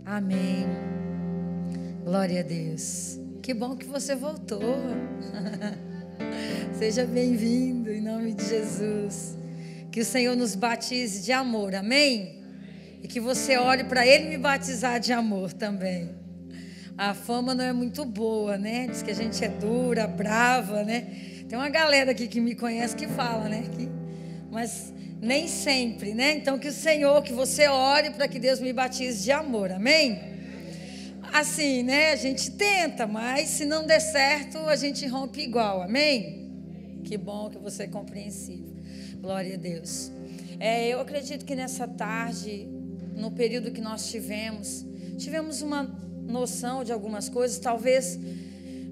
Amém. Glória a Deus. Que bom que você voltou. Seja bem-vindo em nome de Jesus. Que o Senhor nos batize de amor, amém? E que você olhe para Ele me batizar de amor também. A fama não é muito boa, né? Diz que a gente é dura, brava, né? Tem uma galera aqui que me conhece que fala, né? Mas nem sempre, né? Então que o Senhor, que você ore para que Deus me batize de amor, amém? Assim, né? A gente tenta, mas se não der certo, a gente rompe igual, amém? Que bom que você é compreensível. Glória a Deus. Eu acredito que nessa tarde, no período que nós tivemos uma noção de algumas coisas. Talvez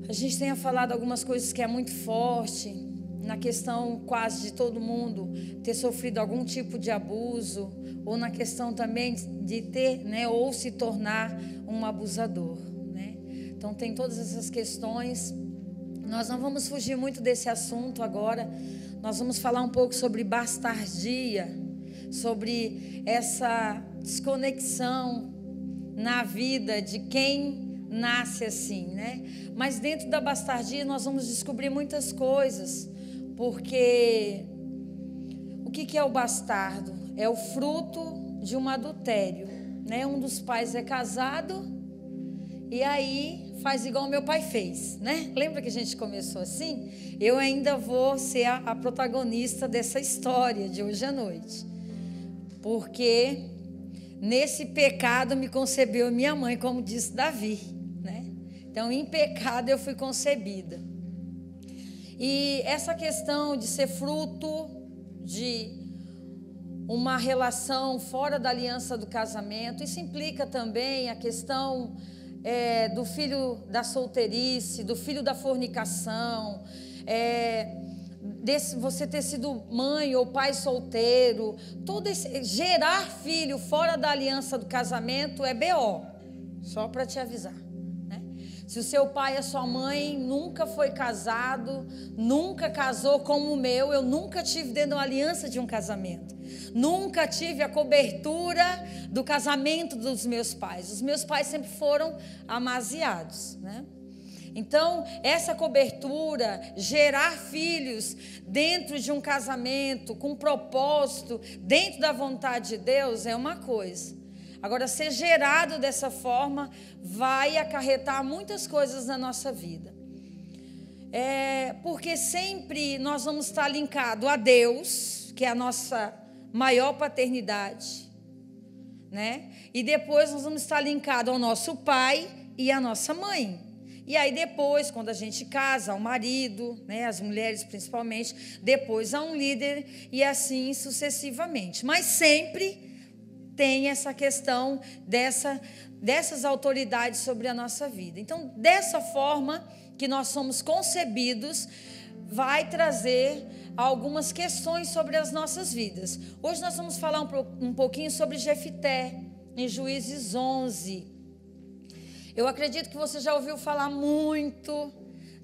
a gente tenha falado algumas coisas que é muito forte, na questão quase de todo mundo ter sofrido algum tipo de abuso, ou na questão também de ter, né, ou se tornar um abusador, né? Então tem todas essas questões. Nós não vamos fugir muito desse assunto agora. Nós vamos falar um pouco sobre bastardia, sobre essa desconexão na vida de quem nasce assim, né? Mas dentro da bastardia nós vamos descobrir muitas coisas, porque o que é o bastardo? É o fruto de um adultério, né? Um dos pais é casado e aí faz igual meu pai fez, né? Lembra que a gente começou assim? Eu ainda vou ser a protagonista dessa história de hoje à noite, porque nesse pecado me concebeu minha mãe, como disse Davi, né? Então, em pecado eu fui concebida. E essa questão de ser fruto de uma relação fora da aliança do casamento, isso implica também a questão do filho da solteirice, do filho da fornicação, você ter sido mãe ou pai solteiro, gerar filho fora da aliança do casamento é BO, só para te avisar, né? Se o seu pai e a sua mãe nunca foi casado, nunca casou como o meu, eu nunca tive dentro da aliança de um casamento, nunca tive a cobertura do casamento dos meus pais. Os meus pais sempre foram amaziados, né? Então, essa cobertura, gerar filhos dentro de um casamento, com propósito, dentro da vontade de Deus, é uma coisa. Agora, ser gerado dessa forma vai acarretar muitas coisas na nossa vida. Porque sempre nós vamos estar linkados a Deus, que é a nossa maior paternidade, né? E depois nós vamos estar linkados ao nosso pai e à nossa mãe. E aí depois, quando a gente casa, ao marido, né, as mulheres principalmente, depois a um líder e assim sucessivamente. Mas sempre tem essa questão dessas autoridades sobre a nossa vida. Então, dessa forma que nós somos concebidos, vai trazer algumas questões sobre as nossas vidas. Hoje nós vamos falar um pouquinho sobre Jefté, em Juízes 11. Eu acredito que você já ouviu falar muito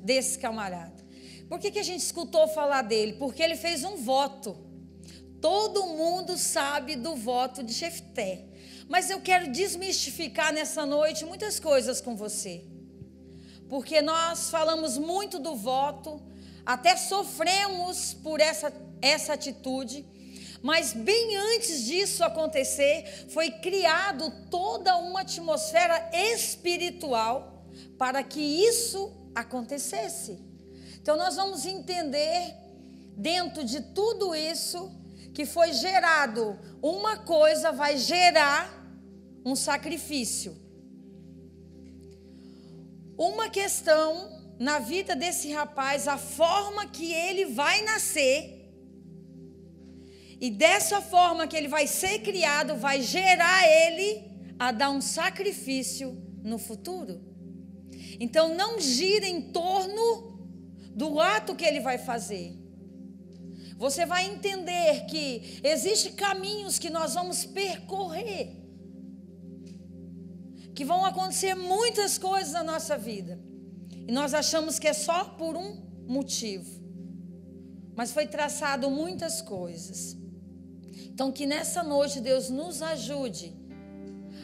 desse camarada. Por que a gente escutou falar dele? Porque ele fez um voto. Todo mundo sabe do voto de Jefté. Mas eu quero desmistificar nessa noite muitas coisas com você. Porque nós falamos muito do voto, até sofremos por essa atitude. Mas bem antes disso acontecer, foi criado toda uma atmosfera espiritual para que isso acontecesse. Então nós vamos entender, dentro de tudo isso, que foi gerado uma coisa, vai gerar um sacrifício. Uma questão na vida desse rapaz, a forma que ele vai nascer. E dessa forma que ele vai ser criado, vai gerar ele a dar um sacrifício no futuro. Então não gira em torno do ato que ele vai fazer. Você vai entender que existem caminhos que nós vamos percorrer, que vão acontecer muitas coisas na nossa vida. E nós achamos que é só por um motivo. Mas foi traçado muitas coisas. Então, que nessa noite Deus nos ajude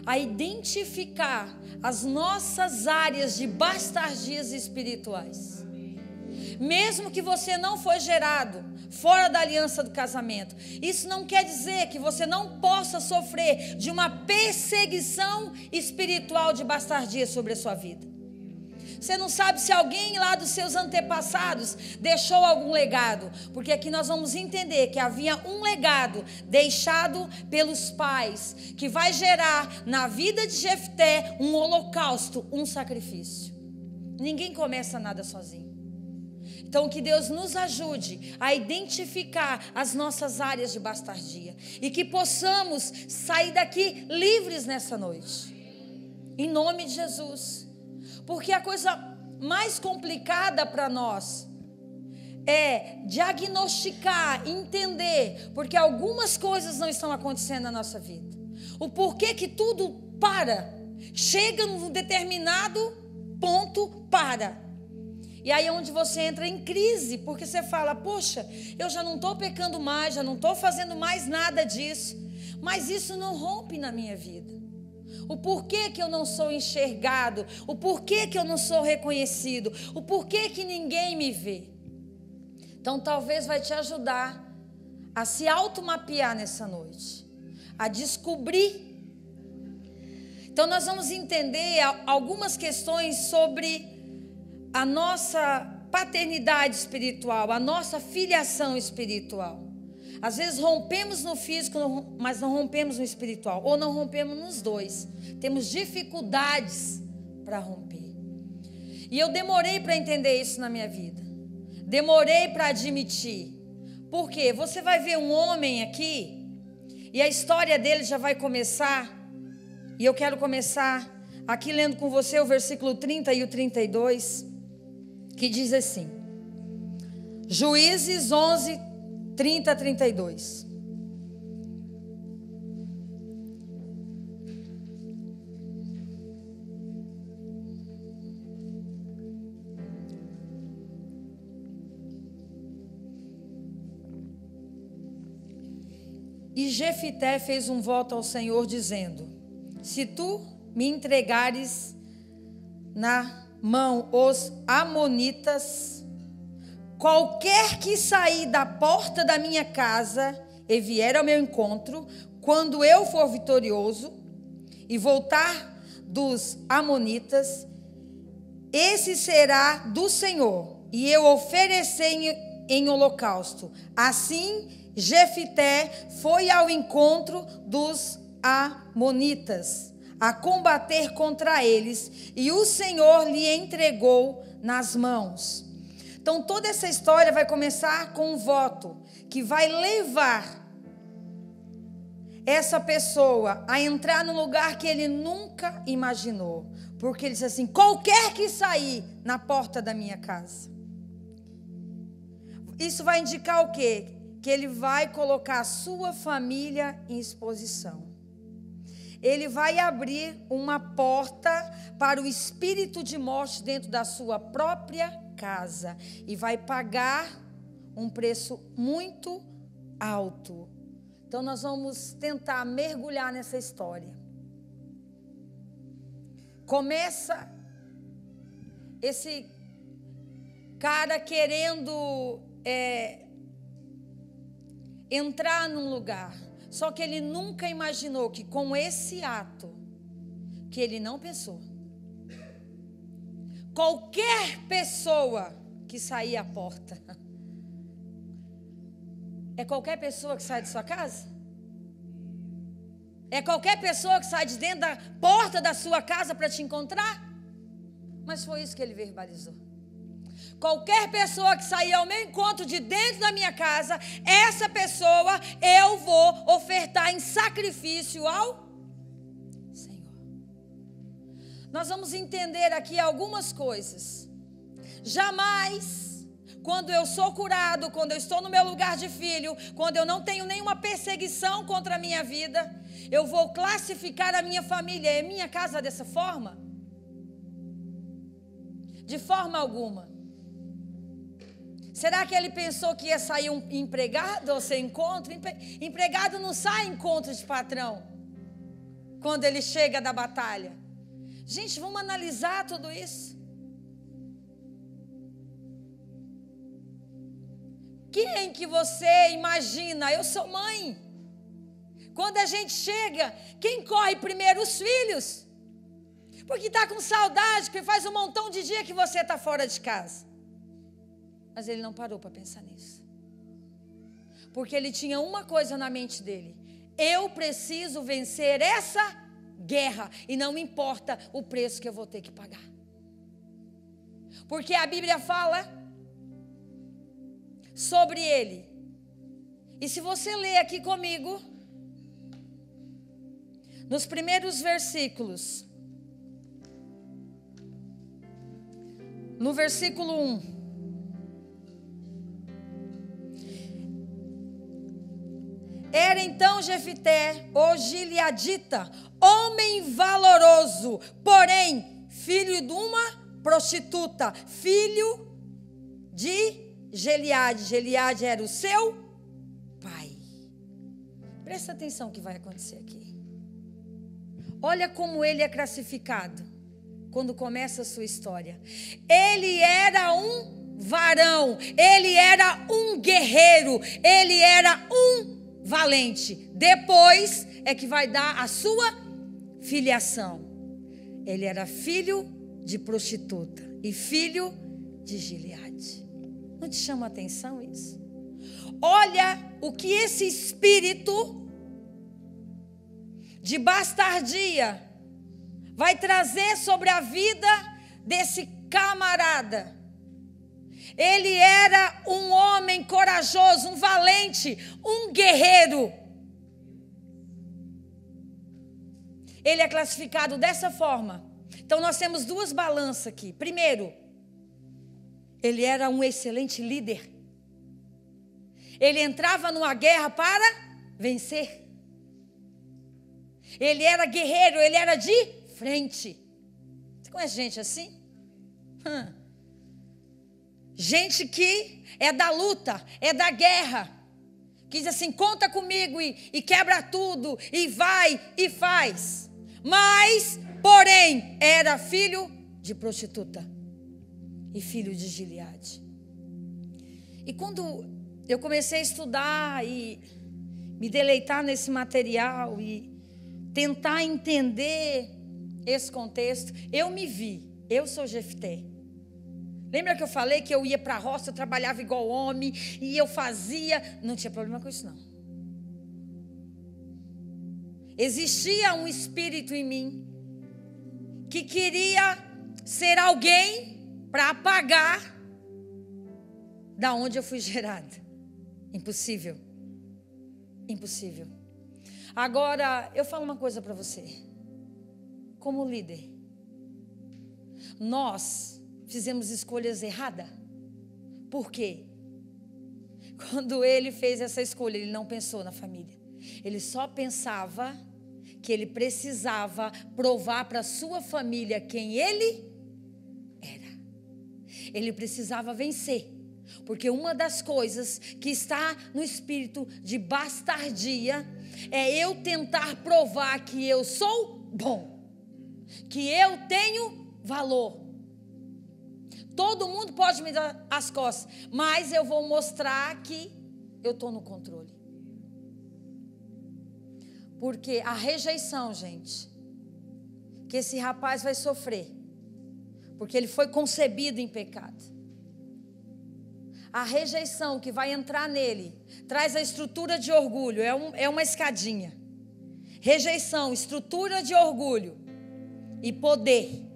a identificar as nossas áreas de bastardias espirituais. Mesmo que você não foi gerado fora da aliança do casamento, isso não quer dizer que você não possa sofrer de uma perseguição espiritual de bastardia sobre a sua vida. Você não sabe se alguém lá dos seus antepassados deixou algum legado, porque aqui nós vamos entender que havia um legado deixado pelos pais, que vai gerar na vida de Jefté um holocausto, um sacrifício. Ninguém começa nada sozinho. Então que Deus nos ajude a identificar as nossas áreas de bastardia e que possamos sair daqui livres nessa noite, em nome de Jesus. Porque a coisa mais complicada para nós é diagnosticar, entender, porque algumas coisas não estão acontecendo na nossa vida. O porquê que tudo para, chega num determinado ponto, para. E aí é onde você entra em crise, porque você fala, poxa, eu já não estou pecando mais, já não estou fazendo mais nada disso, mas isso não rompe na minha vida. O porquê que eu não sou enxergado, o porquê que eu não sou reconhecido, o porquê que ninguém me vê. Então talvez vai te ajudar a se automapear nessa noite, a descobrir. Então nós vamos entender algumas questões sobre a nossa paternidade espiritual, a nossa filiação espiritual. Às vezes rompemos no físico, mas não rompemos no espiritual, ou não rompemos nos dois. Temos dificuldades para romper. E eu demorei para entender isso na minha vida. Demorei para admitir. Por quê? Você vai ver um homem aqui, e a história dele já vai começar, e eu quero começar aqui lendo com você o versículo 30 e o 32, que diz assim: Juízes 11, 30 a 32. E Jefité fez um voto ao Senhor, dizendo: se tu me entregares na mão os amonitas, qualquer que sair da porta da minha casa e vier ao meu encontro, quando eu for vitorioso e voltar dos amonitas, esse será do Senhor, e eu oferecer em holocausto. Assim Jefité foi ao encontro dos amonitas, a combater contra eles, e o Senhor lhe entregou nas mãos. Então toda essa história vai começar com um voto que vai levar essa pessoa a entrar num lugar que ele nunca imaginou, porque ele disse assim: qualquer que sair na porta da minha casa. Isso vai indicar o quê? Que ele vai colocar a sua família em exposição. Ele vai abrir uma porta para o espírito de morte dentro da sua própria casa. E vai pagar um preço muito alto. Então nós vamos tentar mergulhar nessa história. Começa esse cara querendo entrar num lugar. Só que ele nunca imaginou que com esse ato, que ele não pensou, qualquer pessoa que sair à porta, é qualquer pessoa que sai de sua casa? É qualquer pessoa que sai de dentro da porta da sua casa para te encontrar? Mas foi isso que ele verbalizou. Qualquer pessoa que sair ao meu encontro de dentro da minha casa, essa pessoa eu vou ofertar em sacrifício ao Senhor. Nós vamos entender aqui algumas coisas. Jamais, quando eu sou curado, quando eu estou no meu lugar de filho, quando eu não tenho nenhuma perseguição contra a minha vida, eu vou classificar a minha família e a minha casa dessa forma? De forma alguma. Será que ele pensou que ia sair um empregado ao seu encontro? Empregado não sai em encontro de patrão. quando ele chega da batalha. Gente, vamos analisar tudo isso. Quem que você imagina? Eu sou mãe. Quando a gente chega, quem corre primeiro? Os filhos. Porque está com saudade, porque faz um montão de dia que você está fora de casa. Mas ele não parou para pensar nisso. Porque ele tinha uma coisa na mente dele: eu preciso vencer essa guerra, e não importa o preço que eu vou ter que pagar. Porque a Bíblia fala sobre ele. E se você ler aqui comigo, nos primeiros versículos, no versículo 1, era então Jefté, o gileadita, homem valoroso, porém filho de uma prostituta, filho de Gileade. Gileade era o seu pai. Presta atenção que vai acontecer aqui. Olha como ele é classificado quando começa a sua história. Ele era um varão, ele era um guerreiro, ele era um valente. Depois é que vai dar a sua filiação. Ele era filho de prostituta e filho de Gileade. Não te chama a atenção isso? Olha o que esse espírito de bastardia vai trazer sobre a vida desse camarada. Ele era um homem corajoso, um valente, um guerreiro. Ele é classificado dessa forma. Então nós temos duas balanças aqui. Primeiro, ele era um excelente líder. Ele entrava numa guerra para vencer. Ele era guerreiro, ele era de frente. Você conhece gente assim? Gente que é da luta, é da guerra. Que diz assim, conta comigo e quebra tudo, e vai e faz. Mas, porém, era filho de prostituta e filho de Gileade. E quando eu comecei a estudar e me deleitar nesse material e tentar entender esse contexto, eu me vi, eu sou Jefté. Lembra que eu falei que eu ia para a roça, eu trabalhava igual homem, e eu fazia, não tinha problema com isso não. Existia um espírito em mim, que queria ser alguém para apagar da onde eu fui gerada. Impossível. Impossível. Agora, eu falo uma coisa para você. Como líder, nós fizemos escolhas erradas. Por quê? Quando ele fez essa escolha, ele não pensou na família. Ele só pensava que ele precisava provar para a sua família quem ele era. Ele precisava vencer. Porque uma das coisas que está no espírito de bastardia é eu tentar provar que eu sou bom, que eu tenho valor. Todo mundo pode me dar as costas, mas eu vou mostrar que eu estou no controle. Porque a rejeição, gente, que esse rapaz vai sofrer, porque ele foi concebido em pecado. A rejeição que vai entrar nele traz a estrutura de orgulho, é uma escadinha. Rejeição, estrutura de orgulho e poder.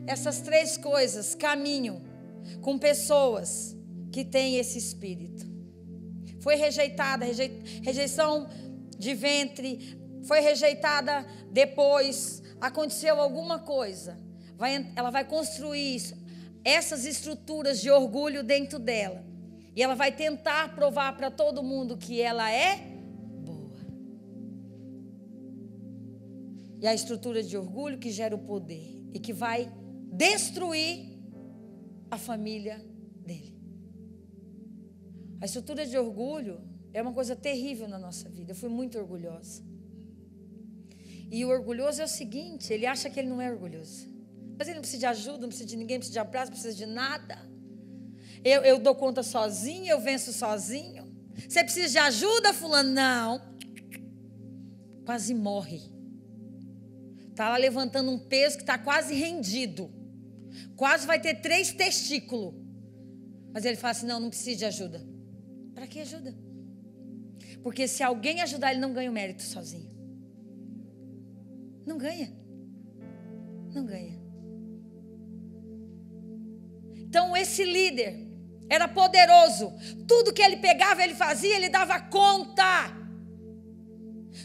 Essas três coisas caminham com pessoas que têm esse espírito. Foi rejeitada, rejeição de ventre, foi rejeitada depois, aconteceu alguma coisa. Ela vai construir essas estruturas de orgulho dentro dela. E ela vai tentar provar para todo mundo que ela é boa. E a estrutura de orgulho que gera o poder e que vai destruir a família dele. A estrutura de orgulho é uma coisa terrível na nossa vida. Eu fui muito orgulhosa. E o orgulhoso é o seguinte, ele acha que ele não é orgulhoso. Mas ele não precisa de ajuda, não precisa de ninguém, não precisa de abraço, não precisa de nada. Eu dou conta sozinho, eu venço sozinho. Você precisa de ajuda, fulano? Não. Quase morre. Está lá levantando um peso que está quase rendido. Quase vai ter 3 testículos. Mas ele fala assim, não precisa de ajuda. Para que ajuda? Porque se alguém ajudar, ele não ganha o mérito sozinho. Não ganha. Não ganha. Então esse líder era poderoso. Tudo que ele pegava, ele fazia, ele dava conta.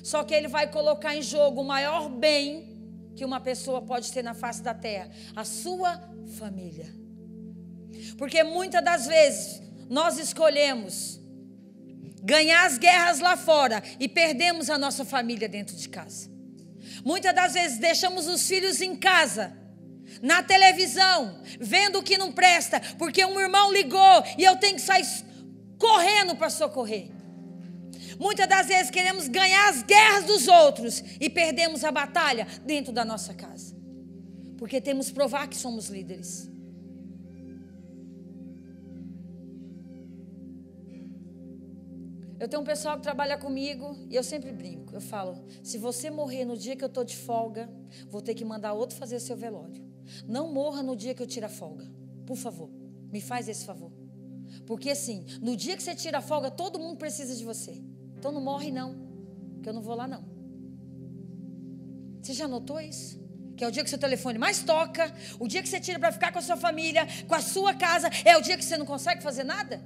Só que ele vai colocar em jogo o maior bem que uma pessoa pode ter na face da terra, a sua família. Porque muitas das vezes nós escolhemos ganhar as guerras lá fora e perdemos a nossa família dentro de casa. Muitas das vezes deixamos os filhos em casa, na televisão, vendo o que não presta, porque um irmão ligou e eu tenho que sair correndo para socorrer. Muitas das vezes queremos ganhar as guerras dos outros e perdemos a batalha dentro da nossa casa, porque temos que provar que somos líderes. Eu tenho um pessoal que trabalha comigo e eu sempre brinco. Eu falo, se você morrer no dia que eu estou de folga, vou ter que mandar outro fazer seu velório. Não morra no dia que eu tiro a folga. Por favor, me faz esse favor. Porque assim, no dia que você tira a folga, todo mundo precisa de você. Então não morre não, que eu não vou lá não. Você já notou isso? Que é o dia que seu telefone mais toca, o dia que você tira para ficar com a sua família, com a sua casa, é o dia que você não consegue fazer nada?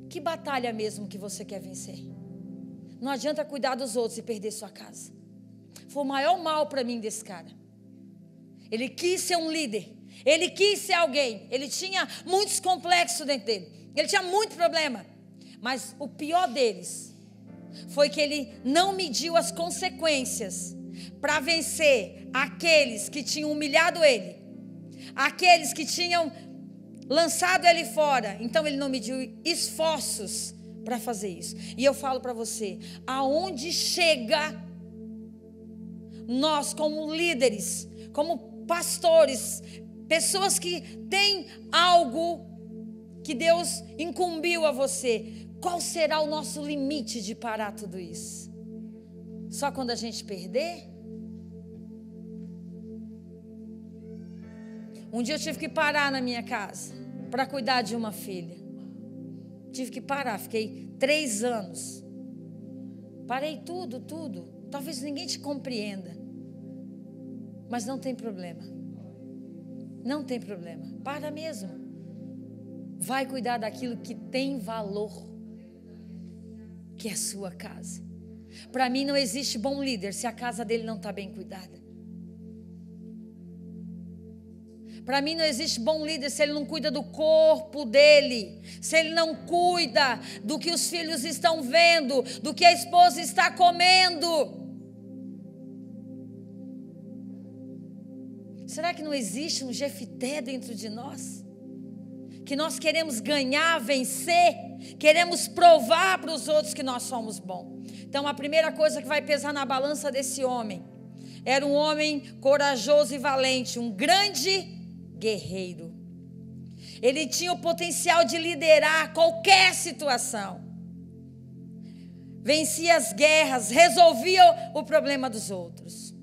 Que batalha mesmo que você quer vencer? Não adianta cuidar dos outros e perder sua casa. Foi o maior mal para mim desse cara. Ele quis ser um líder. Ele quis ser alguém. Ele tinha muitos complexos dentro dele. Ele tinha muito problema. Mas o pior deles foi que ele não mediu as consequências para vencer aqueles que tinham humilhado ele. Aqueles que tinham lançado ele fora. Então ele não mediu esforços para fazer isso. E eu falo para você, aonde chega nós como líderes, como pastores, pessoas que têm algo que Deus incumbiu a você, qual será o nosso limite de parar tudo isso? Só quando a gente perder? Um dia eu tive que parar na minha casa para cuidar de uma filha. Tive que parar, fiquei 3 anos. Parei tudo. Talvez ninguém te compreenda. Mas não tem problema. Não tem problema. Para mesmo. Vai cuidar daquilo que tem valor, que é a sua casa. Para mim não existe bom líder se a casa dele não está bem cuidada. Para mim não existe bom líder se ele não cuida do corpo dele, se ele não cuida do que os filhos estão vendo, do que a esposa está comendo. Será que não existe um Jefité dentro de nós? Que nós queremos ganhar, vencer, queremos provar para os outros que nós somos bons. Então a primeira coisa que vai pesar na balança desse homem, era um homem corajoso e valente, um grande guerreiro. Ele tinha o potencial de liderar qualquer situação. Vencia as guerras, resolvia o problema dos outros.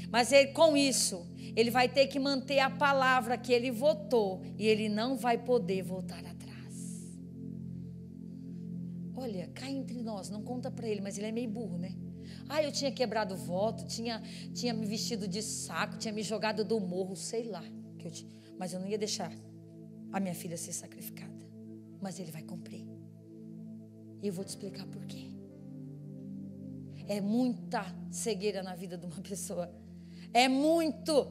Mas ele, com isso, ele vai ter que manter a palavra que ele votou e ele não vai poder voltar atrás. Olha, cá entre nós, não conta para ele, mas ele é meio burro, né? Eu tinha quebrado o voto, tinha me vestido de saco, tinha me jogado do morro, sei lá. Mas eu não ia deixar a minha filha ser sacrificada. Mas ele vai cumprir. E eu vou te explicar por quê. É muita cegueira na vida de uma pessoa. É muito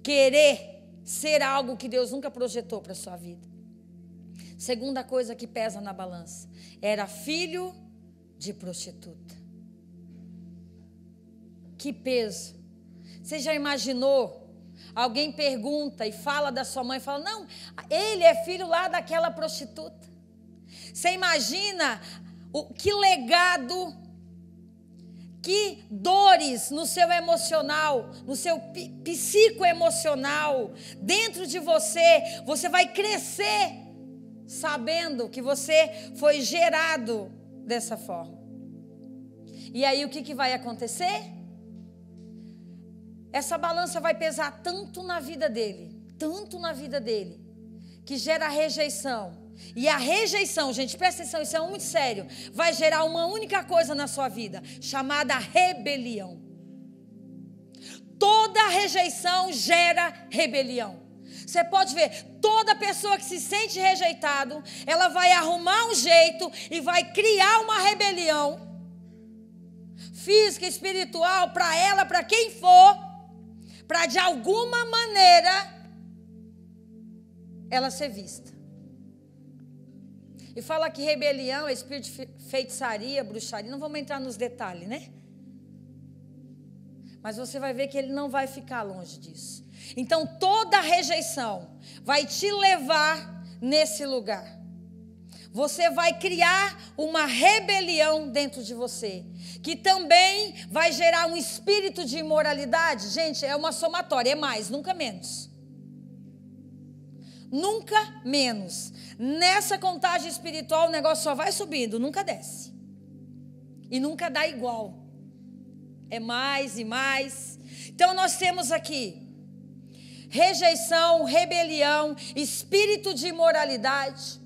querer ser algo que Deus nunca projetou para a sua vida. Segunda coisa que pesa na balança. Era filho de prostituta. Que peso. Você já imaginou? Alguém pergunta e fala da sua mãe, fala, não, ele é filho lá daquela prostituta. Você imagina que legado, que dores no seu emocional, no seu psicoemocional, dentro de você, você vai crescer sabendo que você foi gerado dessa forma. E aí o que vai acontecer? Essa balança vai pesar tanto na vida dele, que gera rejeição. E a rejeição, gente, presta atenção, isso é muito sério, vai gerar uma única coisa na sua vida, chamada rebelião. Toda rejeição gera rebelião. Você pode ver, toda pessoa que se sente rejeitado, ela vai arrumar um jeito e vai criar uma rebelião física, espiritual, para ela, para quem for, para de alguma maneira ela ser vista. E fala que rebelião é espírito de feitiçaria, bruxaria. Não vamos entrar nos detalhes, né? Mas você vai ver que ele não vai ficar longe disso. Então toda rejeição vai te levar nesse lugar. Você vai criar uma rebelião dentro de você, que também vai gerar um espírito de imoralidade. Gente, é uma somatória, é mais, nunca menos. Nunca menos. Nessa contagem espiritual o negócio só vai subindo, nunca desce. E nunca dá igual. É mais e mais. Então nós temos aqui rejeição, rebelião, espírito de imoralidade.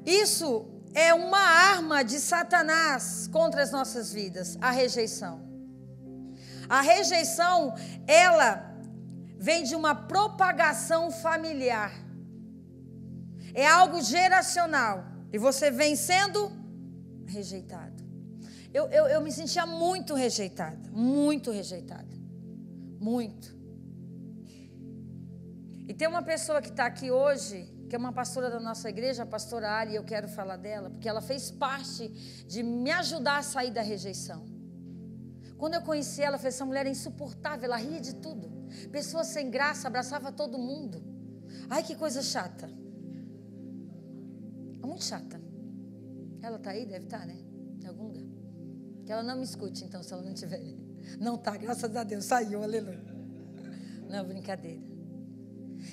Isso é uma arma de Satanás contra as nossas vidas, a rejeição. A rejeição, ela vem de uma propagação familiar. É algo geracional. E você vem sendo rejeitado. Eu me sentia muito rejeitada. Muito rejeitada. Muito. E tem uma pessoa que está aqui hoje, que é uma pastora da nossa igreja, a pastora Ali, e eu quero falar dela, porque ela fez parte de me ajudar a sair da rejeição. Quando eu conheci ela, eu falei, essa mulher é insuportável, ela ria de tudo. Pessoa sem graça, abraçava todo mundo. Ai, que coisa chata. É muito chata. Ela está aí? Deve estar, né? Em algum lugar. Que ela não me escute, então, se ela não estiver. Não está, graças a Deus, saiu, aleluia. Não, brincadeira.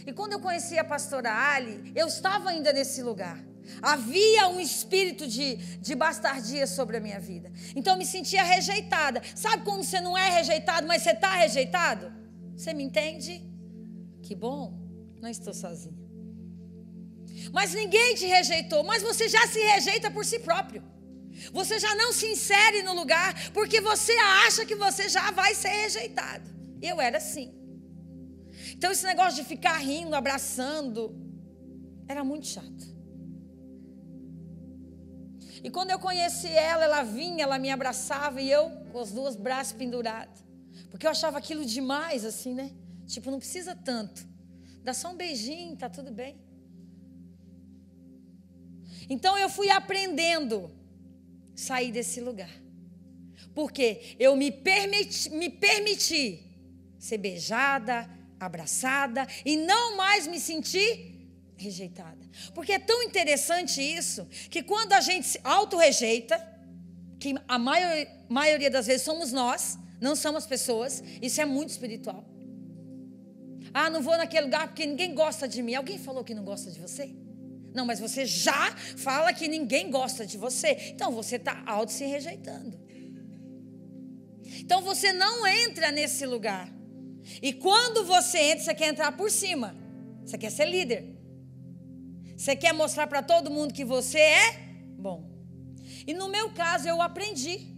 E quando eu conheci a pastora Ali, eu estava ainda nesse lugar. Havia um espírito de bastardia sobre a minha vida. Então eu me sentia rejeitada. Sabe quando você não é rejeitado, mas você está rejeitado? Você me entende? Que bom, não estou sozinha. Mas ninguém te rejeitou, mas você já se rejeita por si próprio. Você já não se insere no lugar, porque você acha que você já vai ser rejeitado. E eu era assim. Então esse negócio de ficar rindo, abraçando, era muito chato. E quando eu conheci ela, ela vinha, ela me abraçava e eu com os dois braços pendurados. Porque eu achava aquilo demais, assim, né? Tipo, não precisa tanto. Dá só um beijinho, tá tudo bem. Então eu fui aprendendo a sair desse lugar. Porque eu me permiti ser beijada, abraçada e não mais me sentir rejeitada. Porque é tão interessante isso, que quando a gente se auto-rejeita, que a maioria das vezes somos nós, não são as pessoas, isso é muito espiritual. Ah, não vou naquele lugar porque ninguém gosta de mim. Alguém falou que não gosta de você? Não, mas você já fala que ninguém gosta de você. Então você está auto se rejeitando. Então você não entra nesse lugar. E quando você entra, você quer entrar por cima. Você quer ser líder. Você quer mostrar para todo mundo que você é bom. E no meu caso, eu aprendi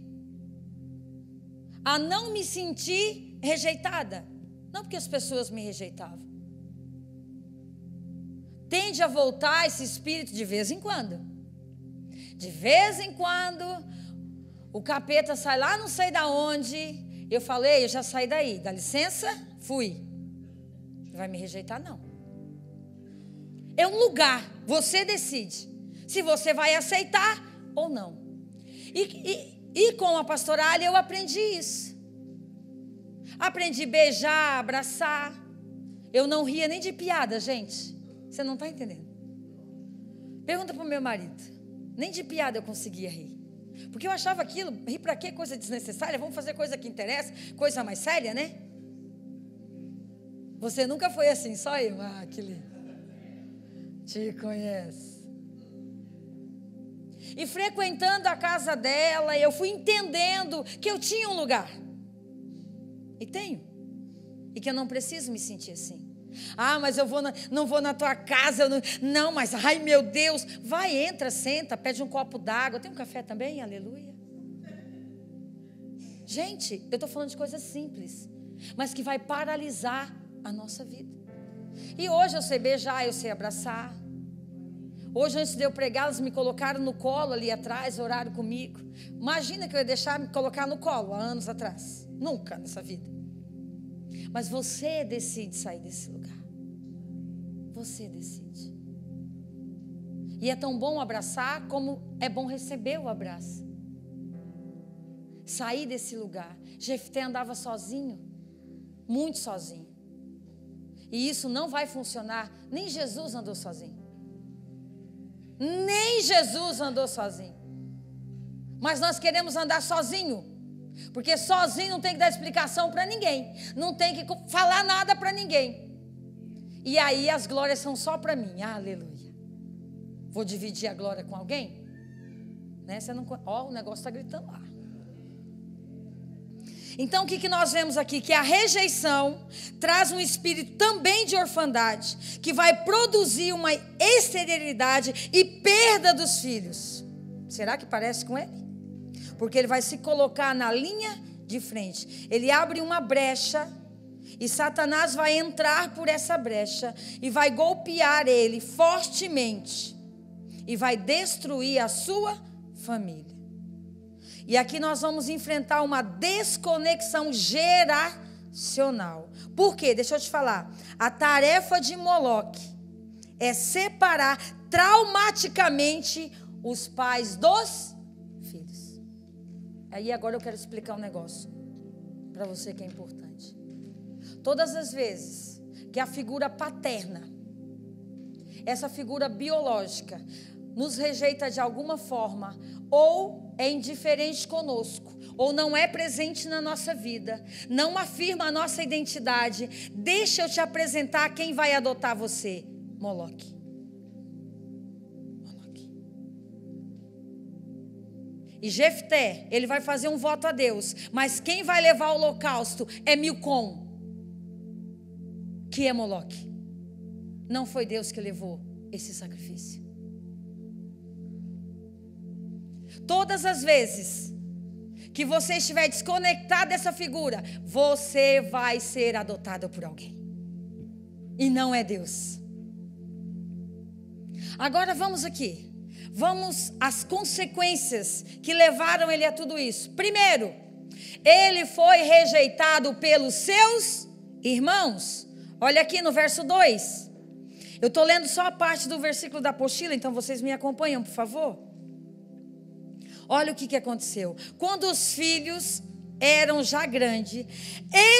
a não me sentir rejeitada. Não porque as pessoas me rejeitavam. Tende a voltar esse espírito de vez em quando. De vez em quando, o capeta sai lá não sei da onde. Eu falei, eu já saí daí. Dá licença, fui. Não vai me rejeitar, não. É um lugar, você decide se você vai aceitar ou não. E com a pastora Ali eu aprendi isso. Aprendi a beijar, abraçar. Eu não ria nem de piada, gente. Você não está entendendo. Pergunta para o meu marido. Nem de piada eu conseguia rir. Porque eu achava aquilo, rir para quê? Coisa desnecessária, vamos fazer coisa que interessa, coisa mais séria, né? Você nunca foi assim, só eu. Ah, que lindo. Te conheço. E frequentando a casa dela, eu fui entendendo que eu tinha um lugar. E tenho. E que eu não preciso me sentir assim. Ah, mas eu não vou na tua casa. Não, mas, ai meu Deus. Vai, entra, senta, pede um copo d'água. Tem um café também? Aleluia. Gente, eu estou falando de coisas simples, mas que vai paralisar a nossa vida. E hoje eu sei beijar, eu sei abraçar. Hoje, antes de eu pregar, elas me colocaram no colo ali atrás, oraram comigo. Imagina que eu ia deixar me colocar no colo há anos atrás. Nunca nessa vida. Mas você decide sair desse lugar. Você decide. E é tão bom abraçar como é bom receber o abraço. Sair desse lugar. Jefté andava sozinho. Muito sozinho. E isso não vai funcionar. Nem Jesus andou sozinho. Nem Jesus andou sozinho. Mas nós queremos andar sozinho. Porque sozinho não tem que dar explicação para ninguém. Não tem que falar nada para ninguém. E aí as glórias são só para mim. Aleluia. Vou dividir a glória com alguém? Né? Você não... o negócio está gritando lá. Então o que nós vemos aqui? Que a rejeição traz um espírito também de orfandade, que vai produzir uma esterilidade e perda dos filhos. Será que parece com ele? Porque ele vai se colocar na linha de frente. Ele abre uma brecha e Satanás vai entrar por essa brecha e vai golpear ele fortemente e vai destruir a sua família. E aqui nós vamos enfrentar uma desconexão geracional. Por quê? Deixa eu te falar. A tarefa de Moloque é separar traumaticamente os pais dos filhos. Aí agora eu quero explicar um negócio para você que é importante. Todas as vezes que a figura paterna, essa figura biológica, nos rejeita de alguma forma, ou é indiferente conosco, ou não é presente na nossa vida, não afirma a nossa identidade, deixa eu te apresentar quem vai adotar você. Moloque. Moloque. E Jefté, ele vai fazer um voto a Deus, mas quem vai levar o holocausto é Milcom, que é Moloque. Não foi Deus que levou esse sacrifício. Todas as vezes que você estiver desconectado dessa figura, você vai ser adotado por alguém. E não é Deus. Agora vamos aqui. Vamos às consequências que levaram ele a tudo isso. Primeiro, ele foi rejeitado pelos seus irmãos. Olha aqui no verso 2. Eu estou lendo só a parte do versículo da apostila, então vocês me acompanham, por favor. Olha o que aconteceu. Quando os filhos eram já grandes,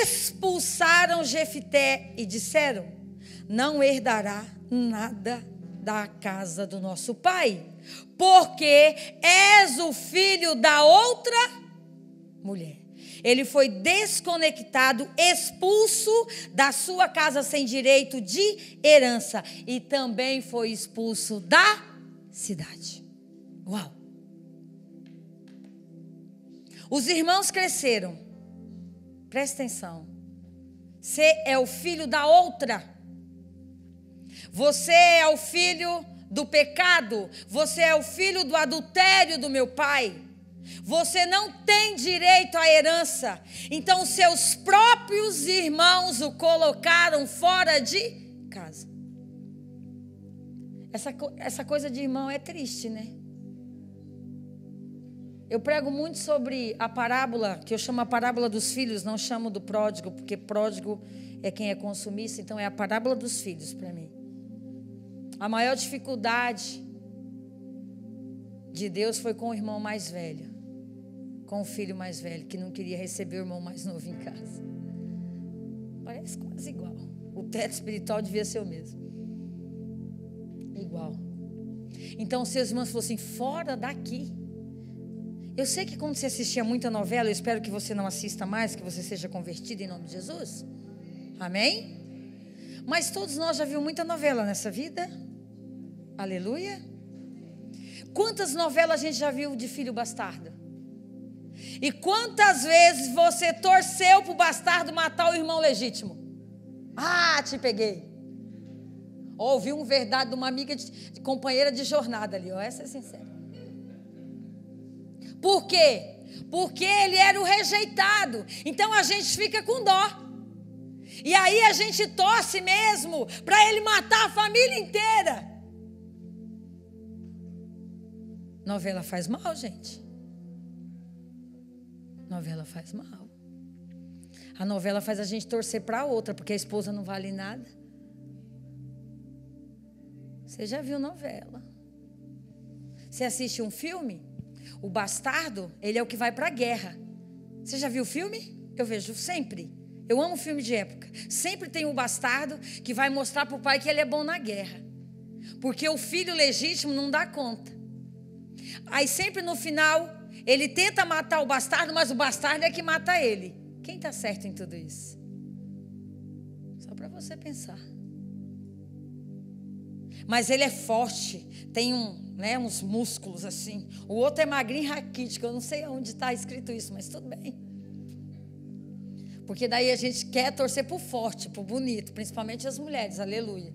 expulsaram Jefté e disseram: não herdará nada da casa do nosso pai, porque és o filho da outra mulher. Ele foi desconectado, expulso da sua casa sem direito de herança. E também foi expulso da cidade. Uau! Os irmãos cresceram. Presta atenção. Você é o filho da outra. Você é o filho do pecado. Você é o filho do adultério do meu pai. Você não tem direito à herança. Então seus próprios irmãos o colocaram fora de casa. Essa coisa de irmão é triste, né? Eu prego muito sobre a parábola, que eu chamo a parábola dos filhos, não chamo do pródigo, porque pródigo é quem é consumista, então é a parábola dos filhos para mim. A maior dificuldade de Deus foi com o irmão mais velho, com o filho mais velho, que não queria receber o irmão mais novo em casa. Parece quase igual. O teto espiritual devia ser o mesmo. Igual. Então seus irmãos falaram assim: fora daqui. Eu sei que quando você assistia muita novela, eu espero que você não assista mais, que você seja convertido em nome de Jesus. Amém? Mas todos nós já vimos muita novela nessa vida. Aleluia. Quantas novelas a gente já viu de filho bastardo? E quantas vezes você torceu para o bastardo matar o irmão legítimo? Ah, te peguei. Ouvi uma verdade de uma amiga de companheira de jornada ali, ó. Essa é sincera. Por quê? Porque ele era o rejeitado. Então a gente fica com dó. E aí a gente torce mesmo para ele matar a família inteira. Novela faz mal, gente. Novela faz mal. A novela faz a gente torcer para a outra, porque a esposa não vale nada. Você já viu novela? Você assiste um filme? O bastardo, ele é o que vai para a guerra. Você já viu o filme? Eu vejo sempre. Eu amo filme de época. Sempre tem um bastardo que vai mostrar para o pai que ele é bom na guerra. Porque o filho legítimo não dá conta. Aí sempre no final, ele tenta matar o bastardo, mas o bastardo é que mata ele. Quem está certo em tudo isso? Só para você pensar. Mas ele é forte, tem uns músculos assim. O outro é magrinho, raquítico. Eu não sei onde está escrito isso, mas tudo bem. Porque daí a gente quer torcer para o forte, para o bonito, principalmente as mulheres, aleluia.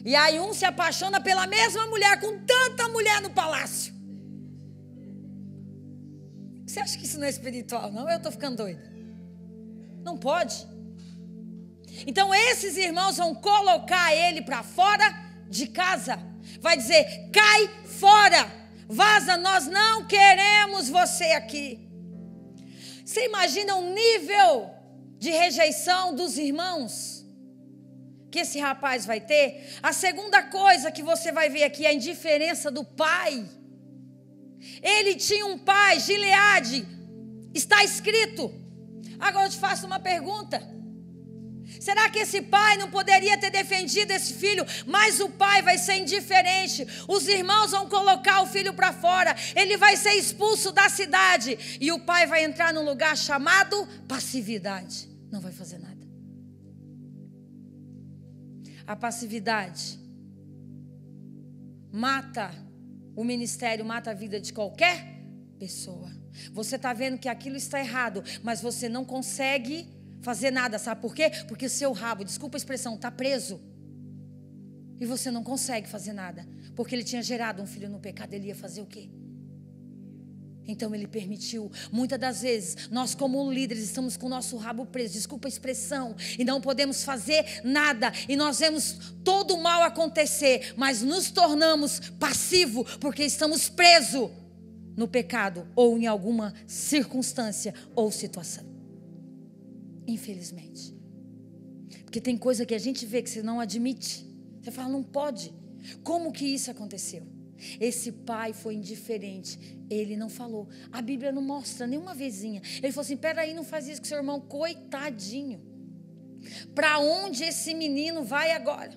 E aí um se apaixona pela mesma mulher, com tanta mulher no palácio. Você acha que isso não é espiritual, não? Eu estou ficando doida. Não pode. Então esses irmãos vão colocar ele para fora de casa. Vai dizer, cai fora, vaza, nós não queremos você aqui. Você imagina o nível de rejeição dos irmãos que esse rapaz vai ter? A segunda coisa que você vai ver aqui é a indiferença do pai. Ele tinha um pai, Gileade, está escrito. Agora eu te faço uma pergunta. Será que esse pai não poderia ter defendido esse filho? Mas o pai vai ser indiferente. Os irmãos vão colocar o filho para fora. Ele vai ser expulso da cidade. E o pai vai entrar num lugar chamado passividade. Não vai fazer nada. A passividade mata o ministério, mata a vida de qualquer pessoa. Você está vendo que aquilo está errado, mas você não consegue fazer nada, sabe por quê? Porque o seu rabo, desculpa a expressão, está preso. E você não consegue fazer nada. Porque ele tinha gerado um filho no pecado, ele ia fazer o quê? Então ele permitiu. Muitas das vezes, nós como líderes estamos com o nosso rabo preso, desculpa a expressão, e não podemos fazer nada. E nós vemos todo o mal acontecer, mas nos tornamos passivos, porque estamos presos no pecado, ou em alguma circunstância ou situação. Infelizmente. Porque tem coisa que a gente vê que você não admite. Você fala, não pode. Como que isso aconteceu? Esse pai foi indiferente. Ele não falou. A Bíblia não mostra nenhuma vezinha. Ele falou assim, peraí, não faz isso com seu irmão. Coitadinho. Para onde esse menino vai agora?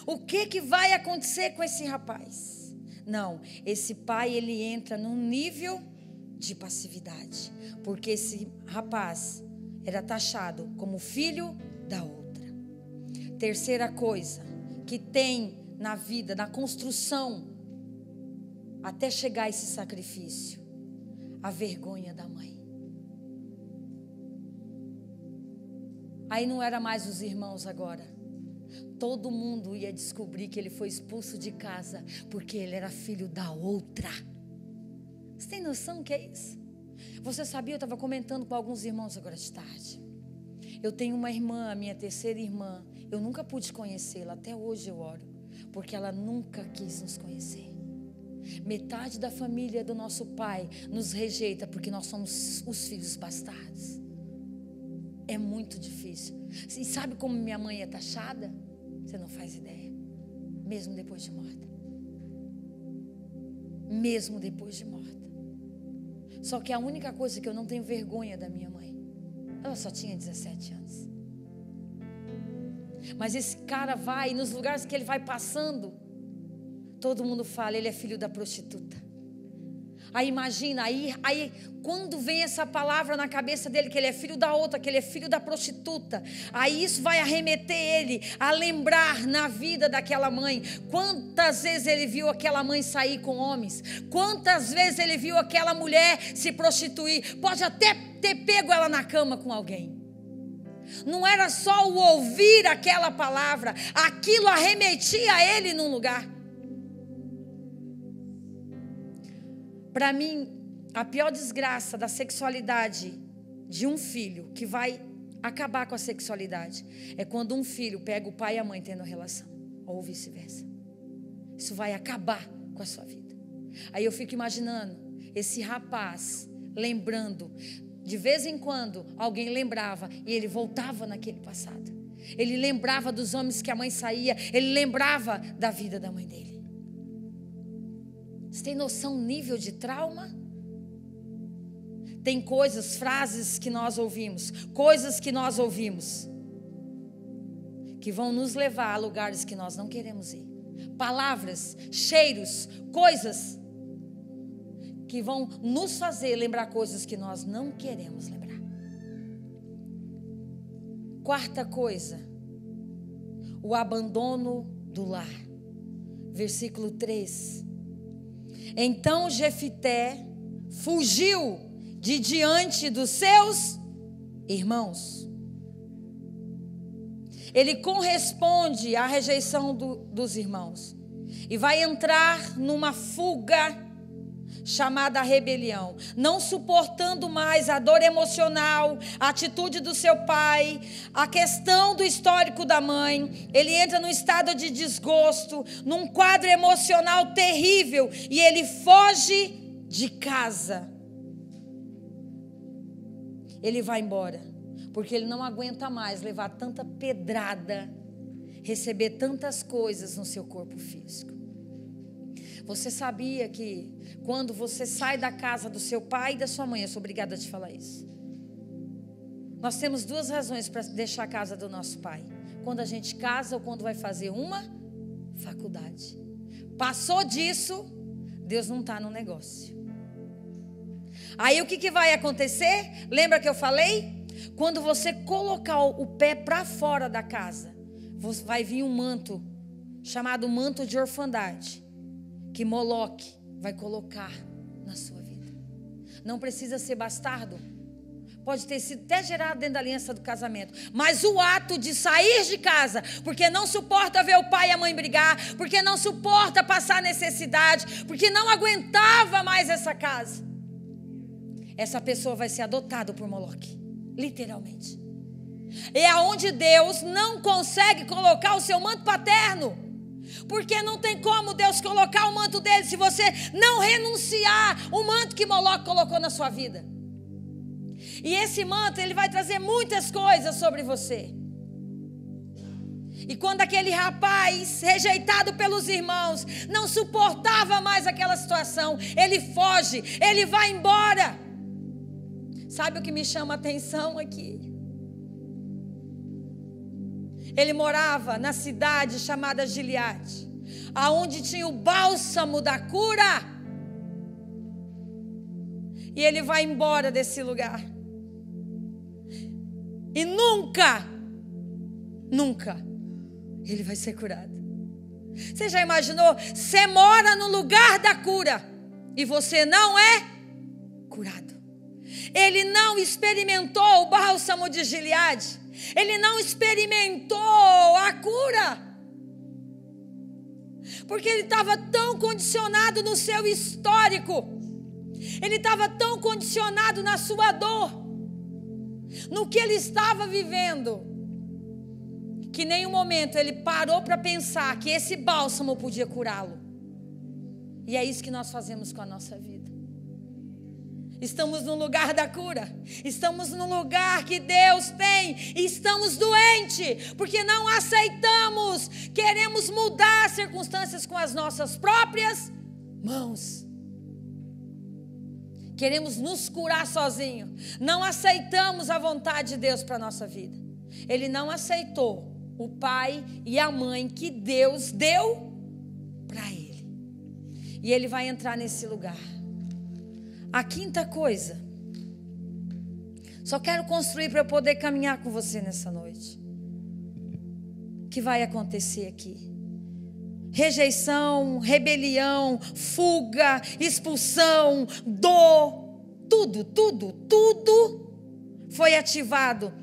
O que vai acontecer com esse rapaz? Não, esse pai ele entra num nível de passividade. Porque esse rapaz era taxado como filho da outra. Terceira coisa que tem na vida, na construção, até chegar a esse sacrifício, a vergonha da mãe. Aí não era mais os irmãos agora. Todo mundo ia descobrir que ele foi expulso de casa, porque ele era filho da outra. Você tem noção do que é isso? Você sabia, eu estava comentando com alguns irmãos agora de tarde. Eu tenho uma irmã, a minha terceira irmã. Eu nunca pude conhecê-la, até hoje eu oro. Porque ela nunca quis nos conhecer. Metade da família do nosso pai nos rejeita porque nós somos os filhos bastardos. É muito difícil. E sabe como minha mãe é taxada? Você não faz ideia. Mesmo depois de morta. Mesmo depois de morta. Só que a única coisa que eu não tenho vergonha da minha mãe. Ela só tinha 17 anos. Mas esse cara vai, nos lugares que ele vai passando, todo mundo fala, ele é filho da prostituta. Aí imagina, aí quando vem essa palavra na cabeça dele, que ele é filho da outra, que ele é filho da prostituta, aí isso vai arremeter ele a lembrar na vida daquela mãe. Quantas vezes ele viu aquela mãe sair com homens, quantas vezes ele viu aquela mulher se prostituir, pode até ter pego ela na cama com alguém. Não era só o ouvir aquela palavra, aquilo arremetia ele num lugar. Para mim, a pior desgraça da sexualidade de um filho, que vai acabar com a sexualidade, é quando um filho pega o pai e a mãe tendo relação, ou vice-versa. Isso vai acabar com a sua vida. Aí eu fico imaginando esse rapaz lembrando, de vez em quando alguém lembrava e ele voltava naquele passado. Ele lembrava dos homens que a mãe saía, ele lembrava da vida da mãe dele. Você tem noção do nível de trauma? Tem coisas, frases que nós ouvimos, coisas que nós ouvimos, que vão nos levar a lugares que nós não queremos ir. Palavras, cheiros, coisas que vão nos fazer lembrar coisas que nós não queremos lembrar. Quarta coisa, o abandono do lar. Versículo 3. Então Jefité fugiu de diante dos seus irmãos. Ele corresponde à rejeição dos irmãos e vai entrar numa fuga chamada rebelião, não suportando mais a dor emocional, a atitude do seu pai, a questão do histórico da mãe. Ele entra num estado de desgosto, num quadro emocional terrível, e ele foge de casa. Ele vai embora, porque ele não aguenta mais levar tanta pedrada, receber tantas coisas no seu corpo físico. Você sabia que quando você sai da casa do seu pai e da sua mãe, eu sou obrigada a te falar isso. Nós temos duas razões para deixar a casa do nosso pai: quando a gente casa ou quando vai fazer uma faculdade. Passou disso, Deus não está no negócio. Aí o que vai acontecer? Lembra que eu falei? Quando você colocar o pé para fora da casa, vai vir um manto chamado manto de orfandade, que Moloque vai colocar na sua vida. Não precisa ser bastardo, pode ter sido até gerado dentro da aliança do casamento, mas o ato de sair de casa, porque não suporta ver o pai e a mãe brigar, porque não suporta passar necessidade, porque não aguentava mais essa casa, essa pessoa vai ser adotada por Moloque, literalmente. É aonde Deus não consegue colocar o seu manto paterno, porque não tem como Deus colocar o manto dele se você não renunciar o manto que Moloque colocou na sua vida. E esse manto, ele vai trazer muitas coisas sobre você. E quando aquele rapaz, rejeitado pelos irmãos, não suportava mais aquela situação, ele foge, ele vai embora. Sabe o que me chama a atenção aqui? Ele morava na cidade chamada Gileade, aonde tinha o bálsamo da cura. E ele vai embora desse lugar. E nunca ele vai ser curado. Você já imaginou? Você mora no lugar da cura e você não é curado. Ele não experimentou o bálsamo de Gileade. Ele não experimentou a cura, porque ele estava tão condicionado no seu histórico, ele estava tão condicionado na sua dor, no que ele estava vivendo, que em nenhum momento ele parou para pensar que esse bálsamo podia curá-lo. E é isso que nós fazemos com a nossa vida. Estamos no lugar da cura, estamos no lugar que Deus tem, e estamos doentes, porque não aceitamos, queremos mudar as circunstâncias com as nossas próprias mãos. Queremos nos curar sozinhos, não aceitamos a vontade de Deus para a nossa vida. Ele não aceitou o pai e a mãe que Deus deu para ele. E ele vai entrar nesse lugar. A quinta coisa, só quero construir para eu poder caminhar com você nessa noite. Que vai acontecer aqui? Rejeição, rebelião, fuga, expulsão, dor, tudo foi ativado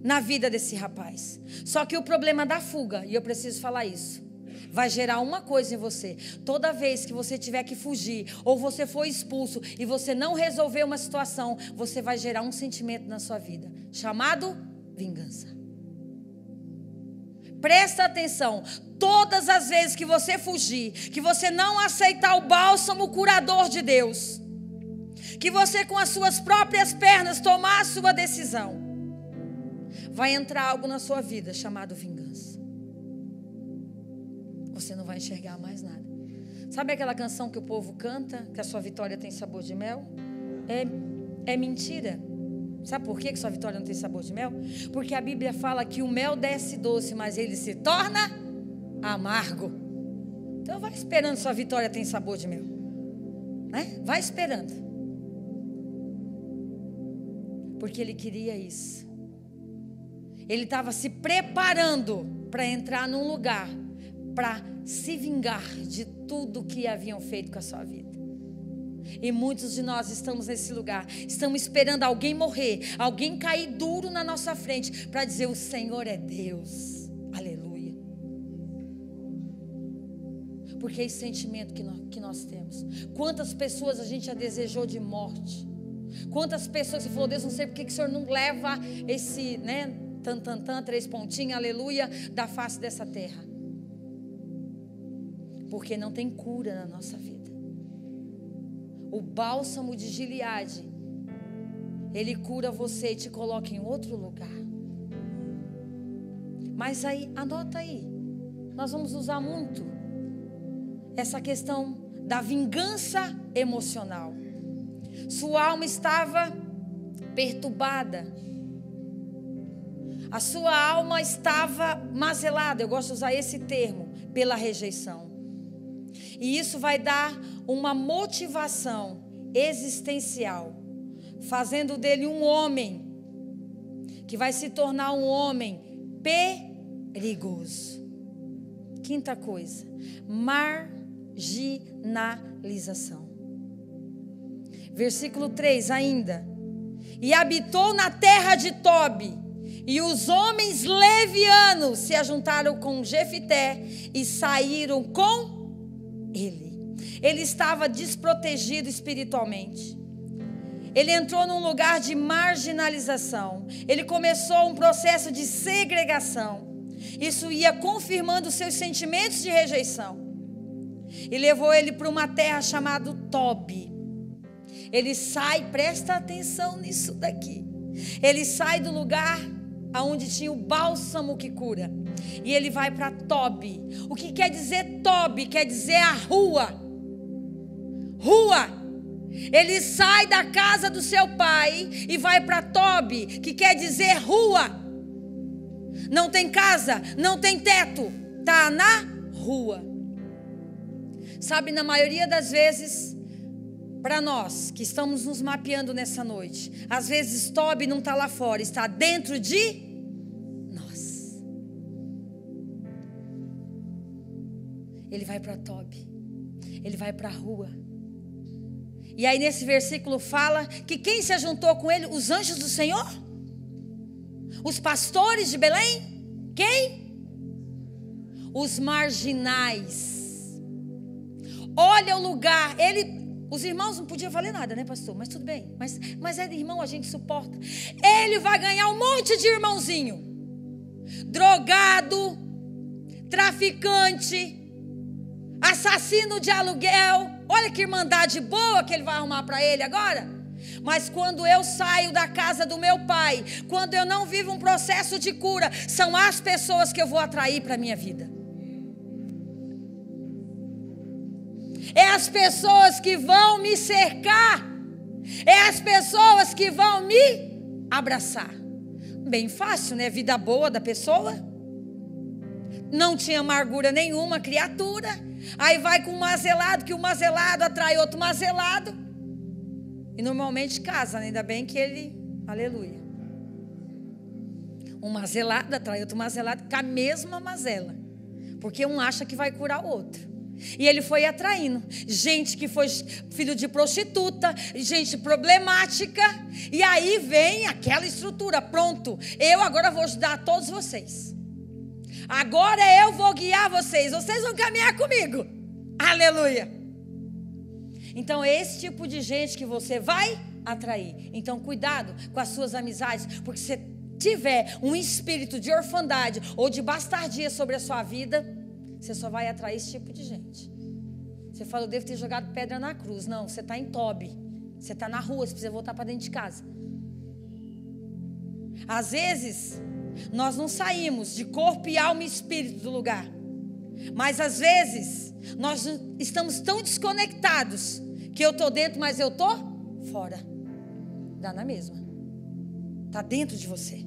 na vida desse rapaz. Só que o problema da fuga, e eu preciso falar isso, vai gerar uma coisa em você. Toda vez que você tiver que fugir, ou você for expulso, e você não resolver uma situação, você vai gerar um sentimento na sua vida, chamado vingança. Presta atenção, todas as vezes que você fugir, que você não aceitar o bálsamo curador de Deus, que você com as suas próprias pernas tomar a sua decisão, vai entrar algo na sua vida chamado vingança. Você não vai enxergar mais nada. Sabe aquela canção que o povo canta, que a sua vitória tem sabor de mel? É mentira. Sabe por que sua vitória não tem sabor de mel? Porque a Bíblia fala que o mel desce doce, mas ele se torna amargo. Então vai esperando sua vitória tem sabor de mel, né? Vai esperando. Porque ele queria isso. Ele estava se preparando para entrar num lugar, para se vingar de tudo que haviam feito com a sua vida. E muitos de nós estamos nesse lugar, estamos esperando alguém morrer, alguém cair duro na nossa frente, para dizer: o Senhor é Deus, aleluia. Porque é esse sentimento que nós temos. Quantas pessoas a gente já desejou de morte? Quantas pessoas você falou: Deus, não sei porque que o Senhor não leva esse, né, três pontinhos, aleluia, da face dessa terra. Porque não tem cura na nossa vida. O bálsamo de Gileade, ele cura você e te coloca em outro lugar. Mas aí, anota aí, nós vamos usar muito essa questão da vingança emocional. Sua alma estava perturbada. A sua alma estava mazelada, eu gosto de usar esse termo, pela rejeição. E isso vai dar uma motivação existencial, fazendo dele um homem, que vai se tornar um homem perigoso. Quinta coisa, marginalização. Versículo 3 ainda. E habitou na terra de Tobi, e os homens levianos se ajuntaram com Jefité e saíram com ele. Ele estava desprotegido espiritualmente. Ele entrou num lugar de marginalização. Ele começou um processo de segregação. Isso ia confirmando seus sentimentos de rejeição. E levou ele para uma terra chamada Tobi. Ele sai, presta atenção nisso daqui. Ele sai do lugar onde tinha o bálsamo que cura. E ele vai para Tobi. O que quer dizer Tobi? Quer dizer a rua. Rua. Ele sai da casa do seu pai e vai para Tobi, que quer dizer rua. Não tem casa, não tem teto, está na rua. Sabe, na maioria das vezes, para nós que estamos nos mapeando nessa noite, às vezes Tobi não está lá fora, está dentro de nós. Ele vai para Tobi, ele vai para a rua. E aí nesse versículo fala que quem se ajuntou com ele? Os anjos do Senhor? Os pastores de Belém? Quem? Os marginais. Olha o lugar. Os irmãos não podiam valer nada, né, pastor? Mas tudo bem. Mas é de irmão, a gente suporta. Ele vai ganhar um monte de irmãozinho. Drogado, traficante, assassino de aluguel. Olha que irmandade boa que ele vai arrumar para ele agora. Mas quando eu saio da casa do meu pai, quando eu não vivo um processo de cura, são as pessoas que eu vou atrair para a minha vida. É as pessoas que vão me cercar. É as pessoas que vão me abraçar. Bem fácil, né? Vida boa da pessoa. Não tinha amargura nenhuma, criatura. Aí vai com um mazelado, que o mazelado atrai outro mazelado. E normalmente casa, né? Ainda bem que ele, aleluia. Um mazelado atrai outro mazelado com a mesma mazela. Porque um acha que vai curar o outro. E ele foi atraindo gente que foi filho de prostituta, gente problemática. E aí vem aquela estrutura, pronto, eu agora vou ajudar todos vocês. Agora eu vou guiar vocês, vocês vão caminhar comigo. Aleluia. Então é esse tipo de gente que você vai atrair. Então cuidado com as suas amizades, porque se tiver um espírito de orfandade ou de bastardia sobre a sua vida, você só vai atrair esse tipo de gente. Você fala, eu devo ter jogado pedra na cruz. Não, você está em Tobi. Você está na rua, você precisa voltar para dentro de casa. Às vezes, nós não saímos de corpo e alma e espírito do lugar. Mas às vezes, nós estamos tão desconectados que eu estou dentro, mas eu estou fora. Dá na mesma. Está dentro de você.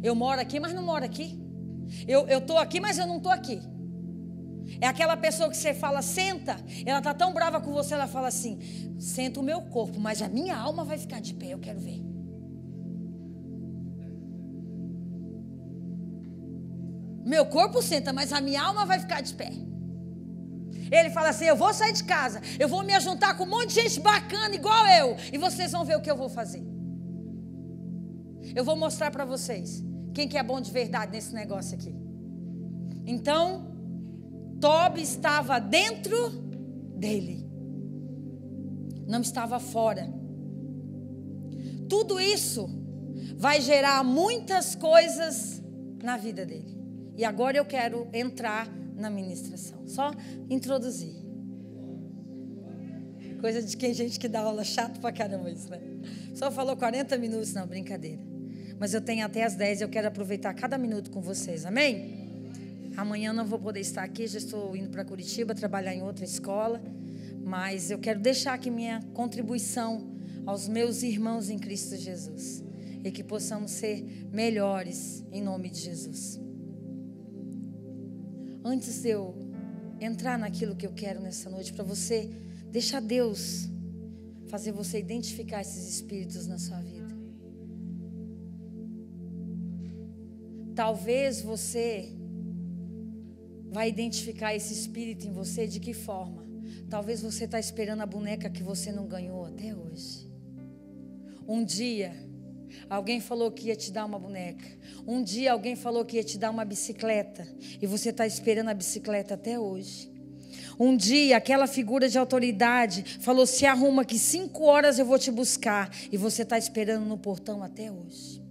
Eu moro aqui, mas não moro aqui. Eu estou aqui, mas eu não estou aqui. É aquela pessoa que você fala, senta. Ela está tão brava com você, ela fala assim, senta o meu corpo, mas a minha alma vai ficar de pé, eu quero ver. Meu corpo senta, mas a minha alma vai ficar de pé. Ele fala assim, eu vou sair de casa, eu vou me juntar com um monte de gente bacana igual eu, e vocês vão ver o que eu vou fazer. Eu vou mostrar para vocês quem que é bom de verdade nesse negócio aqui. Então, Tobi estava dentro dele, não estava fora. Tudo isso vai gerar muitas coisas na vida dele. E agora eu quero entrar na ministração, só introduzir. Coisa de quem gente que dá aula chato pra caramba isso, né? Só falou 40 minutos, não, brincadeira. Mas eu tenho até as 10 e eu quero aproveitar cada minuto com vocês, amém? Amanhã não vou poder estar aqui, já estou indo para Curitiba, trabalhar em outra escola. Mas eu quero deixar aqui minha contribuição aos meus irmãos em Cristo Jesus. E que possamos ser melhores em nome de Jesus. Antes de eu entrar naquilo que eu quero nessa noite, para você, deixar Deus fazer você identificar esses espíritos na sua vida. Talvez você vai identificar esse espírito em você de que forma? Talvez você está esperando a boneca que você não ganhou até hoje. Um dia, alguém falou que ia te dar uma boneca. Um dia, alguém falou que ia te dar uma bicicleta. E você está esperando a bicicleta até hoje. Um dia, aquela figura de autoridade falou, se arruma que 5 horas eu vou te buscar. E você está esperando no portão até hoje.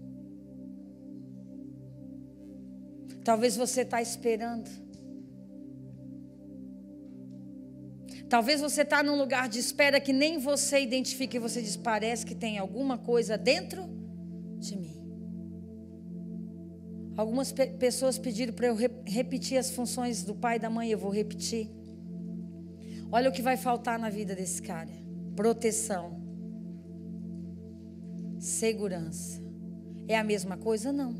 Talvez você está esperando. Talvez você está num lugar de espera que nem você identifica e você diz, parece que tem alguma coisa dentro de mim. Algumas pessoas pediram para eu repetir as funções do pai e da mãe, eu vou repetir. Olha o que vai faltar na vida desse cara. Proteção. Segurança. É a mesma coisa? Não.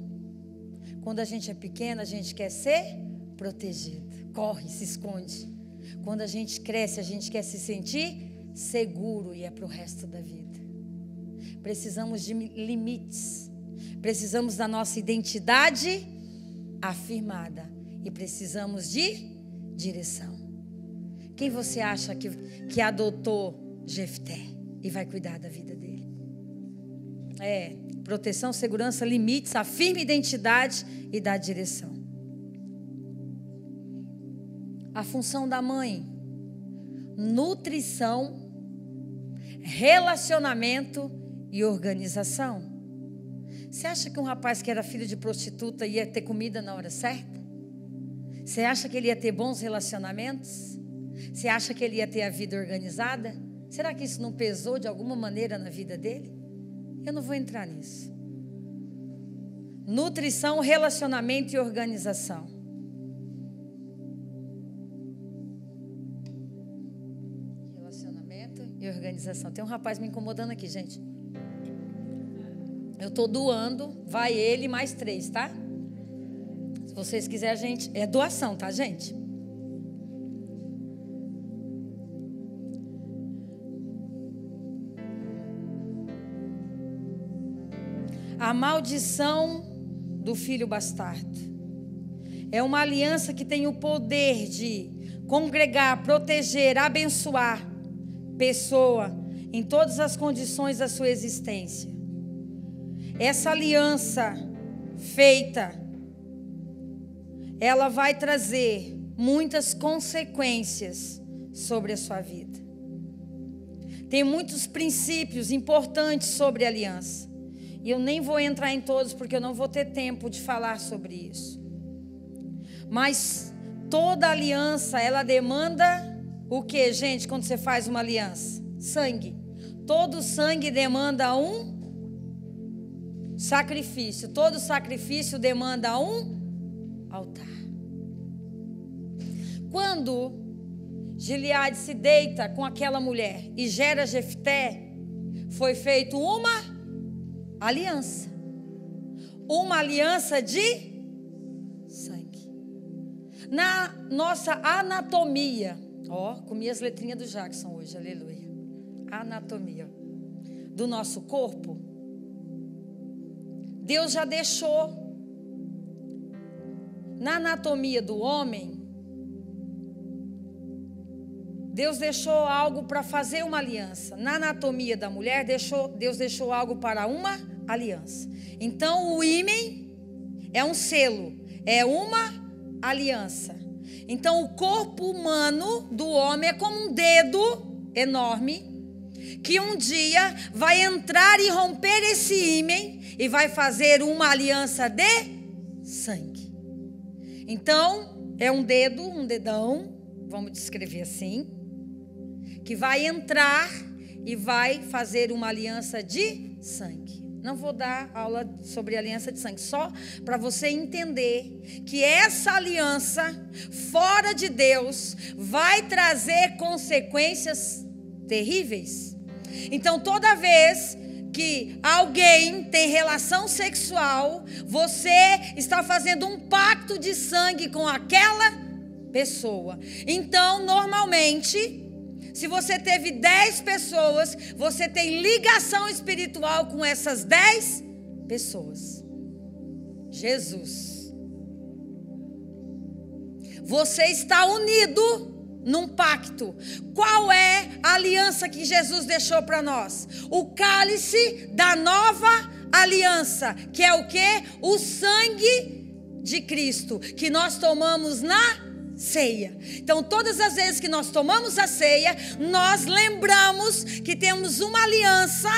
Quando a gente é pequeno, a gente quer ser protegido. Corre, se esconde. Quando a gente cresce, a gente quer se sentir seguro e é para o resto da vida. Precisamos de limites. Precisamos da nossa identidade afirmada. E precisamos de direção. Quem você acha que adotou Jefté e vai cuidar da vida dele? Proteção, segurança, limites, afirma identidade e dá direção. A função da mãe, nutrição, relacionamento e organização. Você acha que um rapaz que era filho de prostituta ia ter comida na hora certa? Você acha que ele ia ter bons relacionamentos? Você acha que ele ia ter a vida organizada? Será que isso não pesou de alguma maneira na vida dele? Eu não vou entrar nisso. Nutrição, relacionamento e organização. E organização. Tem um rapaz me incomodando aqui, gente. Eu estou doando, vai ele mais 3, tá? Se vocês quiserem, gente, é doação, tá, gente? A maldição do filho bastardo. É uma aliança que tem o poder de congregar, proteger, abençoar pessoa em todas as condições da sua existência. Essa aliança feita, ela vai trazer muitas consequências sobre a sua vida. Tem muitos princípios importantes sobre a aliança. E eu nem vou entrar em todos, porque eu não vou ter tempo de falar sobre isso. Mas toda aliança, ela demanda o que, gente, quando você faz uma aliança? Sangue. Todo sangue demanda um sacrifício. Todo sacrifício demanda um altar. Quando Gileade se deita com aquela mulher e gera Jefté, foi feita uma aliança. Uma aliança de sangue. Na nossa anatomia, comi as letrinhas do Jackson hoje, aleluia. Anatomia do nosso corpo, Deus já deixou na anatomia do homem, Deus deixou algo para fazer uma aliança. Na anatomia da mulher, Deus deixou algo para uma aliança. Então, o ímen é um selo, é uma aliança. Então, o corpo humano do homem é como um dedo enorme, que um dia vai entrar e romper esse ímen e vai fazer uma aliança de sangue. Então, é um dedo, um dedão, vamos descrever assim, que vai entrar e vai fazer uma aliança de sangue. Não vou dar aula sobre aliança de sangue, só para você entender que essa aliança fora de Deus vai trazer consequências terríveis. Então, toda vez que alguém tem relação sexual, você está fazendo um pacto de sangue com aquela pessoa. Então, normalmente, se você teve 10 pessoas, você tem ligação espiritual com essas 10 pessoas. Jesus. Você está unido num pacto. Qual é a aliança que Jesus deixou para nós? O cálice da nova aliança, que é o quê? O sangue de Cristo, que nós tomamos na ceia. Então, todas as vezes que nós tomamos a ceia, nós lembramos que temos uma aliança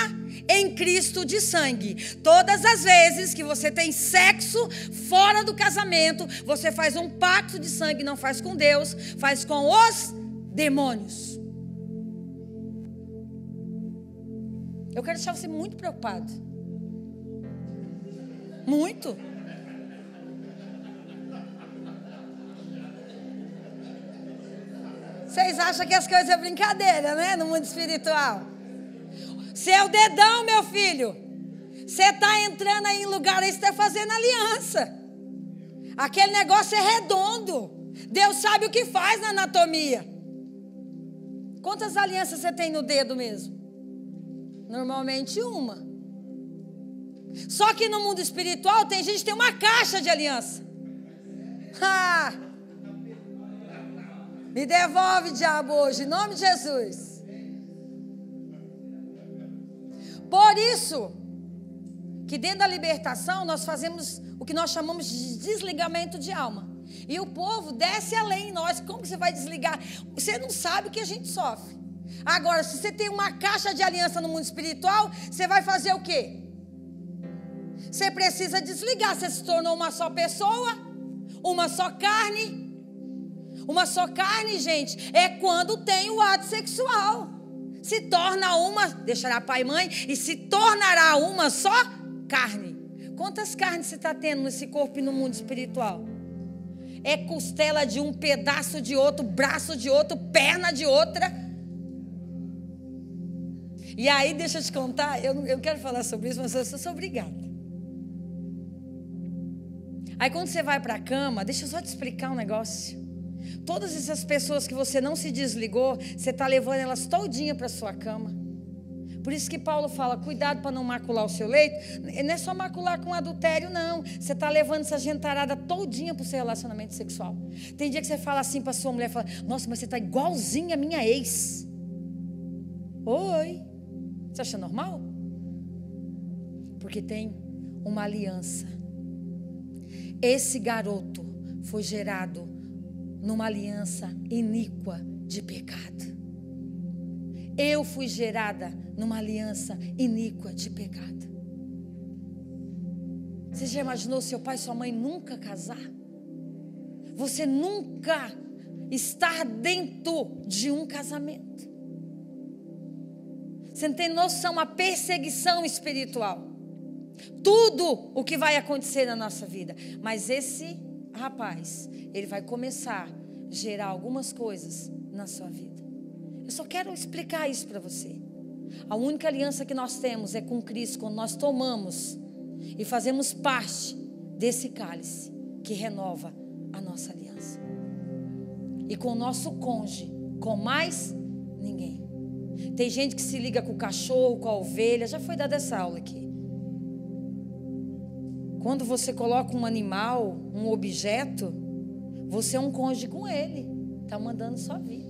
em Cristo de sangue. Todas as vezes que você tem sexo fora do casamento, você faz um pacto de sangue, não faz com Deus, faz com os demônios. Eu quero deixar você muito preocupado. Muito. Vocês acham que as coisas é brincadeira, né? No mundo espiritual. Seu dedão, meu filho. Você está entrando aí em lugar aí, você está fazendo aliança. Aquele negócio é redondo. Deus sabe o que faz na anatomia. Quantas alianças você tem no dedo mesmo? Normalmente uma. Só que no mundo espiritual tem gente que tem uma caixa de aliança. Me devolve, diabo, hoje, em nome de Jesus. Por isso, que dentro da libertação, nós fazemos o que nós chamamos de desligamento de alma. E o povo desce além em nós. Como que você vai desligar? Você não sabe o que a gente sofre. Agora, se você tem uma caixa de aliança no mundo espiritual, você vai fazer o quê? Você precisa desligar. Você se tornou uma só pessoa, uma só carne. Uma só carne, gente, é quando tem o ato sexual. Se torna uma, deixará pai e mãe, e se tornará uma só carne. Quantas carnes você está tendo nesse corpo e no mundo espiritual? É costela de um, pedaço de outro, braço de outro, perna de outra. E aí, deixa eu te contar, eu não quero falar sobre isso, mas eu sou obrigada. Aí quando você vai para a cama, deixa eu só te explicar um negócio. Todas essas pessoas que você não se desligou, você está levando elas todinha para a sua cama. Por isso que Paulo fala, cuidado para não macular o seu leito. Não é só macular com adultério, não. Você está levando essa gentarada todinha para o seu relacionamento sexual. Tem dia que você fala assim para sua mulher, fala, nossa, mas você está igualzinha a minha ex. Oi. Você acha normal? Porque tem uma aliança. Esse garoto foi gerado numa aliança iníqua de pecado. Eu fui gerada numa aliança iníqua de pecado. Você já imaginou seu pai e sua mãe nunca casar? Você nunca estar dentro de um casamento. Você não tem noção, a perseguição espiritual. Tudo o que vai acontecer na nossa vida. Mas esse rapaz, ele vai começar a gerar algumas coisas na sua vida. Eu só quero explicar isso para você. A única aliança que nós temos é com Cristo, quando nós tomamos e fazemos parte desse cálice que renova a nossa aliança. E com o nosso cônjuge, com mais ninguém. Tem gente que se liga com o cachorro, com a ovelha, já foi dada essa aula aqui. Quando você coloca um animal, um objeto, você é um cônjuge com ele, está mandando sua vida.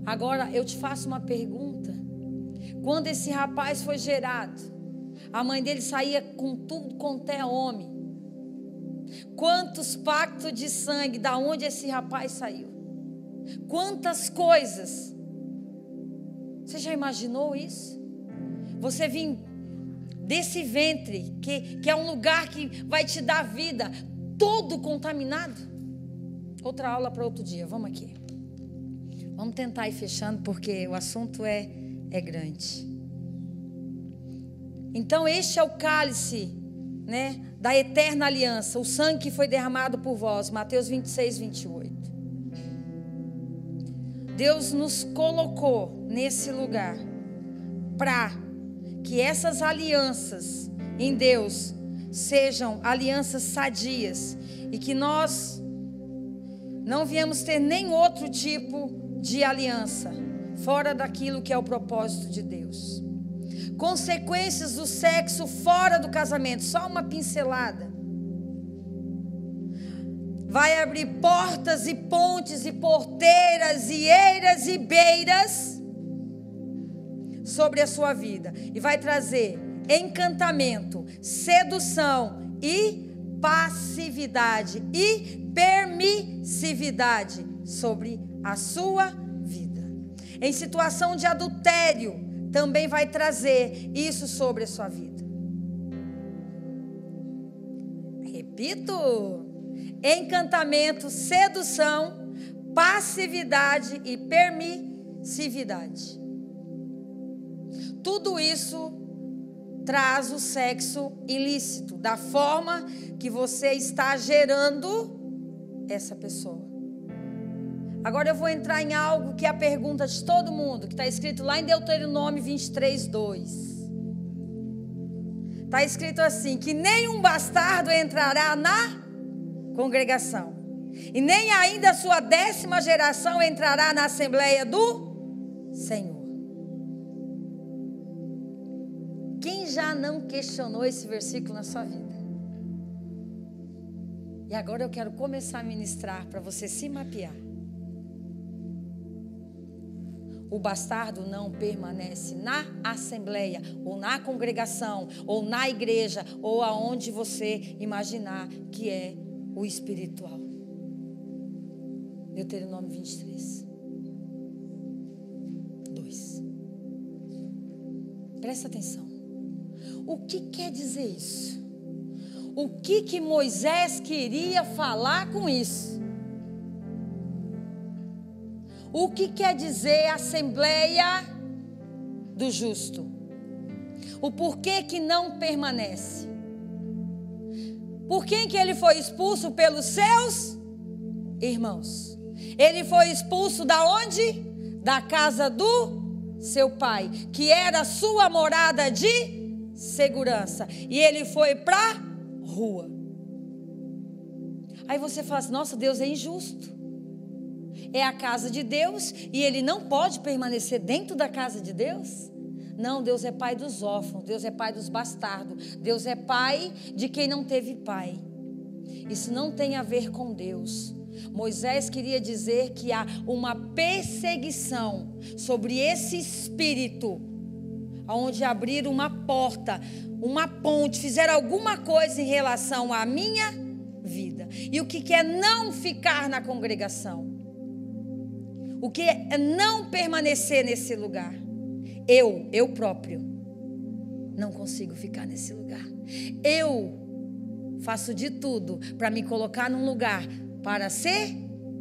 Agora eu te faço uma pergunta. Quando esse rapaz foi gerado, a mãe dele saía com tudo quanto é homem. Quantos pactos de sangue, da onde esse rapaz saiu? Quantas coisas? Você já imaginou isso? Você vir desse ventre, que é um lugar que vai te dar vida, todo contaminado? Outra aula para outro dia, vamos aqui. Vamos tentar ir fechando, porque o assunto é grande. Então, este é o cálice, né, da eterna aliança, o sangue que foi derramado por vós, Mateus 26, 28. Deus nos colocou nesse lugar para que essas alianças em Deus sejam alianças sadias e que nós não viemos ter nem outro tipo de aliança fora daquilo que é o propósito de Deus. Consequências do sexo fora do casamento, só uma pincelada. Vai abrir portas e pontes e porteiras e eiras e beiras sobre a sua vida. E vai trazer encantamento, sedução e passividade e permissividade sobre a sua vida. Em situação de adultério, também vai trazer isso sobre a sua vida. Repito: encantamento, sedução, passividade e permissividade. Tudo isso traz o sexo ilícito, da forma que você está gerando essa pessoa. Agora eu vou entrar em algo que é a pergunta de todo mundo, que está escrito lá em Deuteronômio 23, 2. Está escrito assim, que nenhum bastardo entrará na congregação, e nem ainda a sua 10ª geração entrará na Assembleia do Senhor. Quem já não questionou esse versículo na sua vida? E agora eu quero começar a ministrar para você se mapear. O bastardo não permanece na assembleia, ou na congregação, ou na igreja, ou aonde você imaginar que é o espiritual. Deuteronômio 23, 2. Presta atenção. O que quer dizer isso? O que Moisés queria falar com isso? O que quer dizer Assembleia do Justo? O porquê que não permanece? Por quem que ele foi expulso? Pelos seus irmãos. Ele foi expulso da onde? Da casa do seu pai, que era a sua morada de segurança. E ele foi para rua. Aí você fala assim, nossa, Deus é injusto. é a casa de Deus e ele não pode permanecer dentro da casa de Deus? Não, Deus é pai dos órfãos, Deus é pai dos bastardos, Deus é pai de quem não teve pai. Isso não tem a ver com Deus. Moisés queria dizer que há uma perseguição sobre esse espírito, onde abriram uma porta, uma ponte, fizeram alguma coisa em relação à minha vida. E o que é não ficar na congregação? O que é não permanecer nesse lugar? Eu próprio não consigo ficar nesse lugar. Eu faço de tudo para me colocar num lugar para ser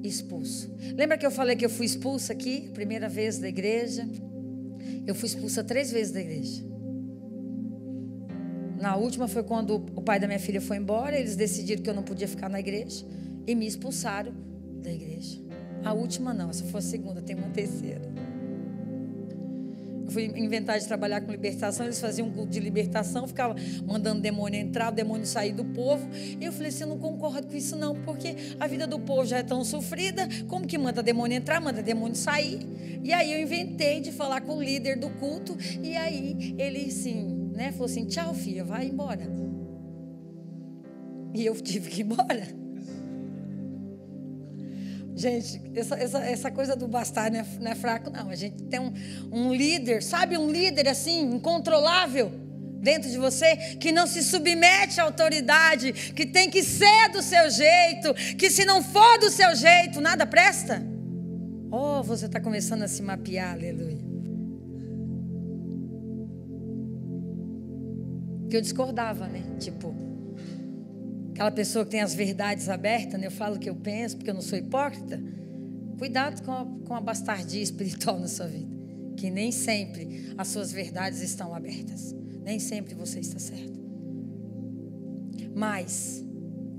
expulso. Lembra que eu falei que eu fui expulsa aqui, primeira vez da igreja? Eu fui expulsa 3 vezes da igreja. Na última foi quando o pai da minha filha foi embora. Eles decidiram que eu não podia ficar na igreja e me expulsaram da igreja. A última não, essa foi a segunda, tem uma terceira. Eu fui inventar de trabalhar com libertação. Eles faziam um culto de libertação, ficavam mandando o demônio entrar, o demônio sair do povo. E eu falei assim, eu não concordo com isso não, porque a vida do povo já é tão sofrida, como que manda demônio entrar, manda demônio sair? E aí eu inventei de falar com o líder do culto, e aí ele assim, falou assim, tchau filha, vai embora. E eu tive que ir embora. Gente, essa coisa do bastardo não é fraco não. A gente tem um líder, sabe, um líder assim, incontrolável dentro de você, que não se submete à autoridade, que tem que ser do seu jeito, que se não for do seu jeito, nada presta. Oh, você está começando a se mapear, aleluia. Que eu discordava, tipo, aquela pessoa que tem as verdades abertas, eu falo o que eu penso, porque eu não sou hipócrita. Cuidado com a bastardia espiritual na sua vida, que nem sempre as suas verdades estão abertas, nem sempre você está certo. Mas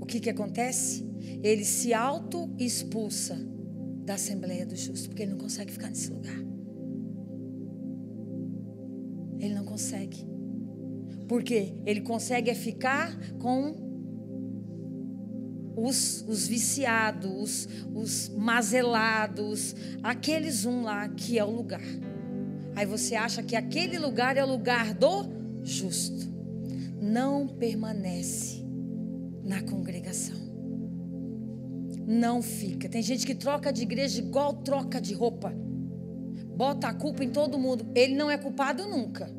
o que acontece? Ele se auto-expulsa da Assembleia do Justo, porque ele não consegue ficar nesse lugar. Ele não consegue. Porque ele consegue ficar com os viciados, os mazelados, aqueles lá que é o lugar. Aí você acha que aquele lugar é o lugar do justo. Não permanece na congregação. Não fica. Tem gente que troca de igreja igual troca de roupa. Bota a culpa em todo mundo. Ele não é culpado nunca.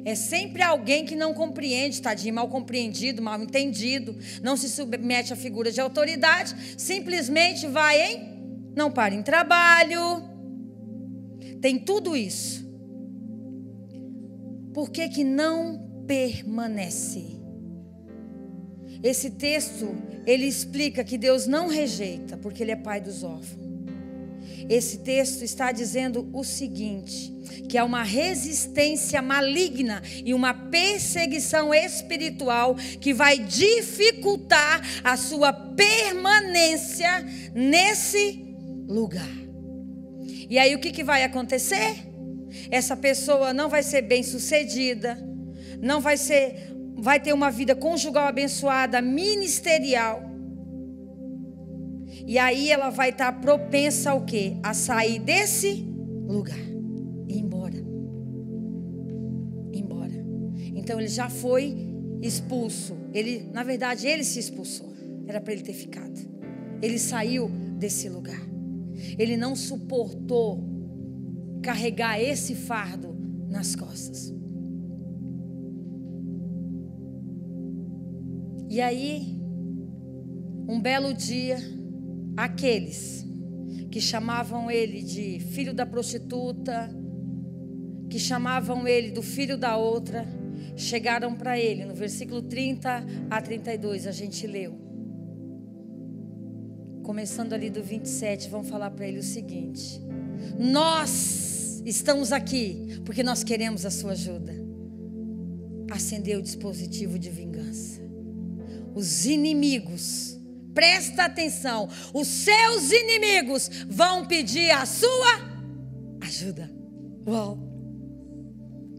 É sempre alguém que não compreende, tadinho, mal compreendido, mal entendido, não se submete a figura de autoridade, simplesmente vai não para em trabalho. Tem tudo isso. Por que não permanece? Esse texto, ele explica que Deus não rejeita, porque Ele é pai dos órfãos. Esse texto está dizendo o seguinte, que é uma resistência maligna e uma perseguição espiritual que vai dificultar a sua permanência nesse lugar. E aí o que vai acontecer? Essa pessoa não vai ser bem-sucedida, não vai ter uma vida conjugal abençoada, ministerial. E aí ela vai estar propensa ao quê? A sair desse lugar e ir embora. Então ele já foi expulso. Na verdade, ele se expulsou. Era para ele ter ficado. Ele saiu desse lugar. Ele não suportou carregar esse fardo nas costas. E aí, um belo dia, aqueles que chamavam ele de filho da prostituta, que chamavam ele do filho da outra, chegaram para ele, no versículo 30 a 32, a gente leu. Começando ali do 27, vão falar para ele o seguinte: nós estamos aqui porque nós queremos a sua ajuda. Acendeu o dispositivo de vingança. Os inimigos, presta atenção, os seus inimigos vão pedir a sua ajuda. Uau,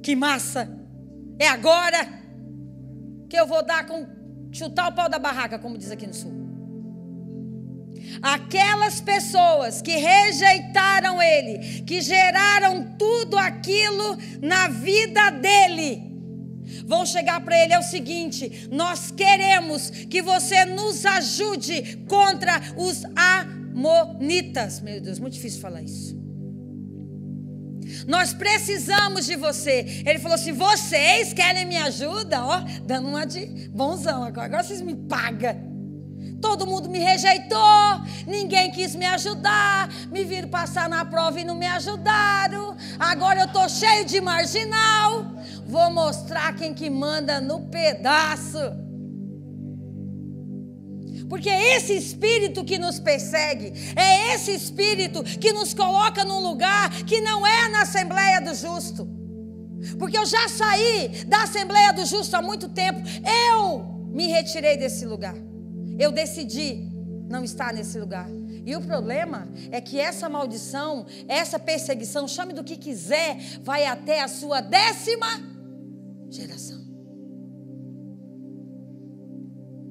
que massa! É agora que eu vou chutar o pau da barraca, como diz aqui no sul. aquelas pessoas que rejeitaram ele, que geraram tudo aquilo na vida dele, vão chegar para ele: é o seguinte, nós queremos que você nos ajude contra os amonitas. Meu Deus, muito difícil falar isso. Nós precisamos de você. Ele falou assim: vocês querem minha ajuda? Ó, dando uma de bonzão agora vocês me pagam. Todo mundo me rejeitou, ninguém quis me ajudar, me viram passar na prova e não me ajudaram. Agora eu estou cheio de marginal. Vou mostrar quem que manda no pedaço. Porque é esse espírito que nos persegue, é esse espírito que nos coloca num lugar que não é na Assembleia do Justo. Porque eu já saí da Assembleia do Justo há muito tempo. Eu me retirei desse lugar. Eu decidi não estar nesse lugar. E o problema é que essa maldição, essa perseguição, chame do que quiser, vai até a sua 10ª geração.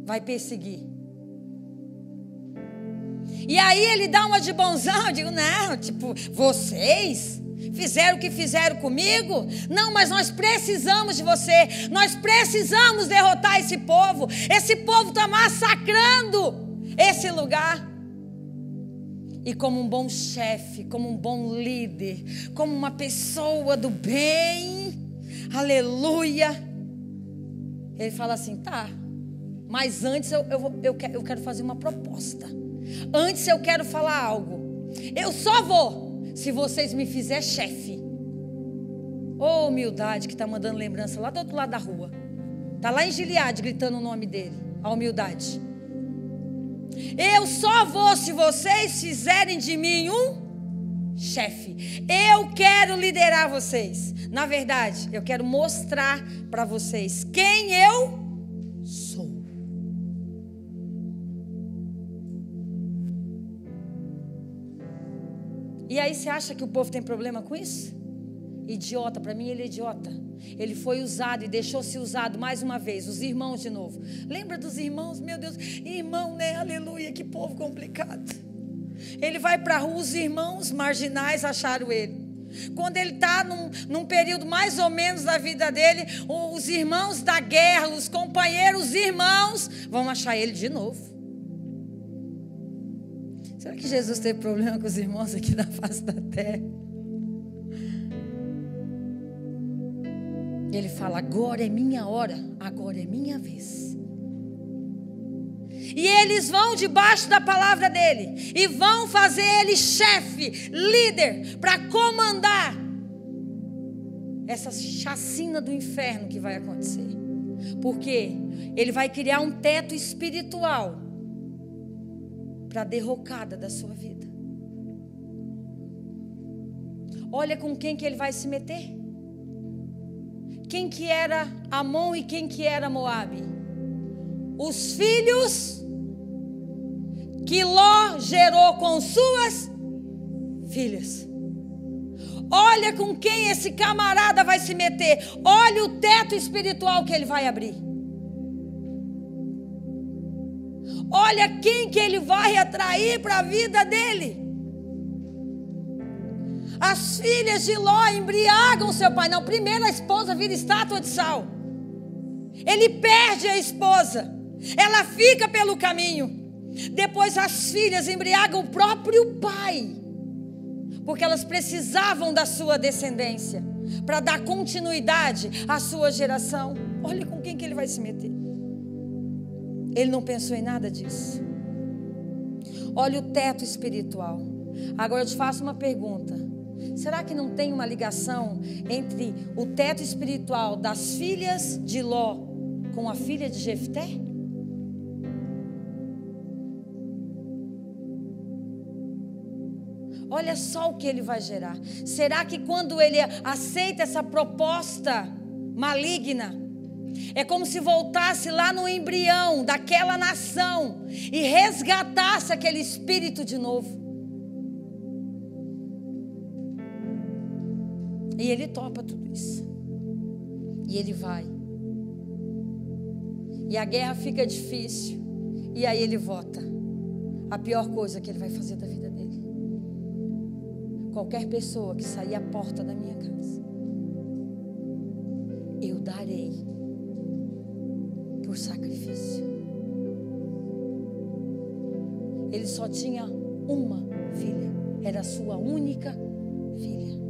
Vai perseguir. E aí ele dá uma de bonzão. Eu digo: não, tipo, vocês fizeram o que fizeram comigo? Não, mas nós precisamos de você. Nós precisamos derrotar esse povo. Esse povo está massacrando esse lugar. E como um bom chefe, como um bom líder, como uma pessoa do bem, aleluia, ele fala assim: tá, mas antes eu quero fazer uma proposta. Antes eu quero falar algo. Eu só vou se vocês me fizerem chefe. Ô, humildade que está mandando lembrança lá do outro lado da rua. Está lá em Gileade gritando o nome dele. A humildade. Eu só vou se vocês fizerem de mim um chefe. Eu quero liderar vocês. Na verdade, eu quero mostrar para vocês quem eu sou. E aí você acha que o povo tem problema com isso? Idiota, para mim ele é idiota. Ele foi usado e deixou-se usado mais uma vez. Os irmãos de novo. Lembra dos irmãos? Meu Deus, irmão, né? Aleluia, que povo complicado. Ele vai para a rua, os irmãos marginais acharam ele. Quando ele está num período mais ou menos da vida dele, os irmãos da guerra, os companheiros, os irmãos, vão achar ele de novo. Será que Jesus teve problema com os irmãos aqui na face da terra? Ele fala: agora é minha hora, agora é minha vez. E eles vão debaixo da palavra dele e vão fazer ele chefe, líder, para comandar essa chacina do inferno que vai acontecer. Porque ele vai criar um teto espiritual para a derrocada da sua vida. Olha com quem que ele vai se meter. Quem que era Amon e quem que era Moabe? Os filhos que Ló gerou com suas filhas. Olha com quem esse camarada vai se meter. Olha o teto espiritual que ele vai abrir. Olha quem que ele vai atrair para a vida dele. As filhas de Ló embriagam seu pai. Não, primeiro a esposa vira estátua de sal. Ele perde a esposa. Ela fica pelo caminho. Depois as filhas embriagam o próprio pai. Porque elas precisavam da sua descendência para dar continuidade à sua geração. Olha com quem que ele vai se meter. Ele não pensou em nada disso. Olha o teto espiritual. Agora eu te faço uma pergunta. Será que não tem uma ligação entre o teto espiritual das filhas de Ló com a filha de Jefté? Olha só o que ele vai gerar. Será que quando ele aceita essa proposta maligna, é como se voltasse lá no embrião daquela nação e resgatasse aquele espírito de novo? E ele topa tudo isso. E ele vai. E a guerra fica difícil. E aí ele vota: a pior coisa que Ele vai fazer da vida dele. Qualquer pessoa que sair à porta da minha casa, eu darei por sacrifício. Ele só tinha uma filha, era a sua única filha.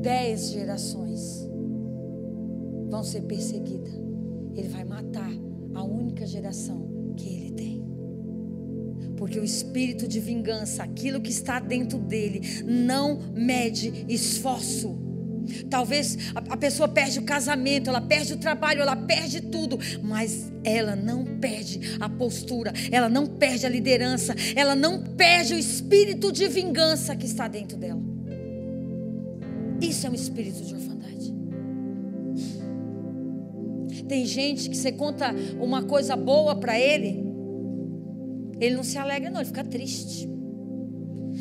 10 gerações vão ser perseguidas. Ele vai matar a única geração que ele tem. Porque o espírito de vingança, aquilo que está dentro dele, não mede esforço. Talvez a pessoa perde o casamento, ela perde o trabalho, ela perde tudo, mas ela não perde a postura, ela não perde a liderança, ela não perde o espírito de vingança que está dentro dela. Isso é um espírito de orfandade. Tem gente que você conta uma coisa boa para ele não se alegra não, ele fica triste.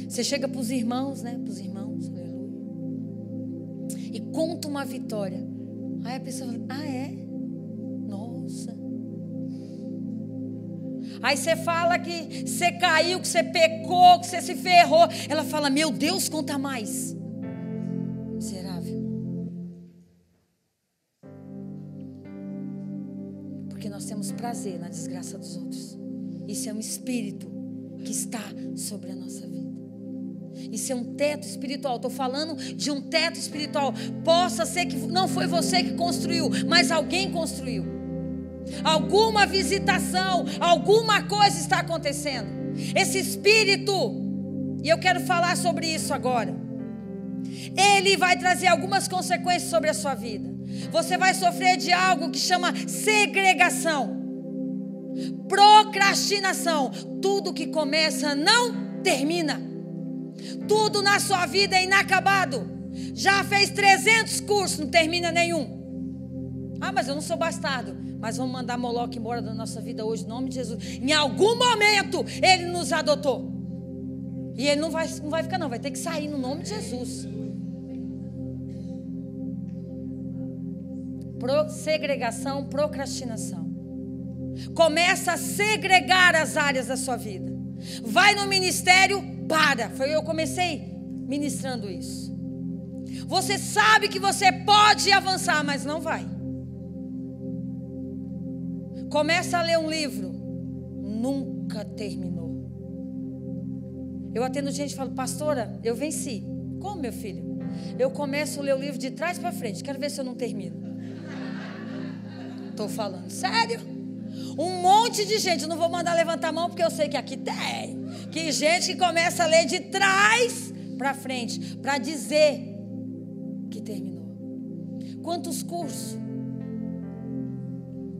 Você chega para os irmãos, né? Para os irmãos, aleluia, e conta uma vitória. Aí a pessoa fala, ah é? Nossa. Aí você fala que você caiu, que você pecou, que você se ferrou. Ela fala, meu Deus, conta mais. Miserável. Porque nós temos prazer na desgraça dos outros. Isso é um espírito que está sobre a nossa vida. Isso é um teto espiritual. Estou falando de um teto espiritual. Possa ser que não foi você que construiu, mas alguém construiu. Alguma visitação, alguma coisa está acontecendo. Esse espírito, e eu quero falar sobre isso agora, ele vai trazer algumas consequências sobre a sua vida. Você vai sofrer de algo que chama segregação, procrastinação. Tudo que começa não termina. Tudo na sua vida é inacabado. Já fez 300 cursos, não termina nenhum. Ah, mas eu não sou bastardo. Mas vamos mandar Moloque embora da nossa vida hoje, em nome de Jesus. Em algum momento ele nos adotou. E ele não vai ficar não, vai ter que sair no nome de Jesus. Segregação, procrastinação. Começa a segregar as áreas da sua vida. Vai no ministério, para. Eu comecei ministrando isso. Você sabe que você pode avançar, mas não vai. Começa a ler um livro, nunca terminou. Eu atendo gente e falo, pastora, eu venci. Como, meu filho? Eu começo a ler o livro de trás para frente, quero ver se eu não termino. Estou falando sério. Um monte de gente, eu não vou mandar levantar a mão porque eu sei que aqui tem. Que gente que começa a ler de trás para frente, para dizer que terminou. Quantos cursos?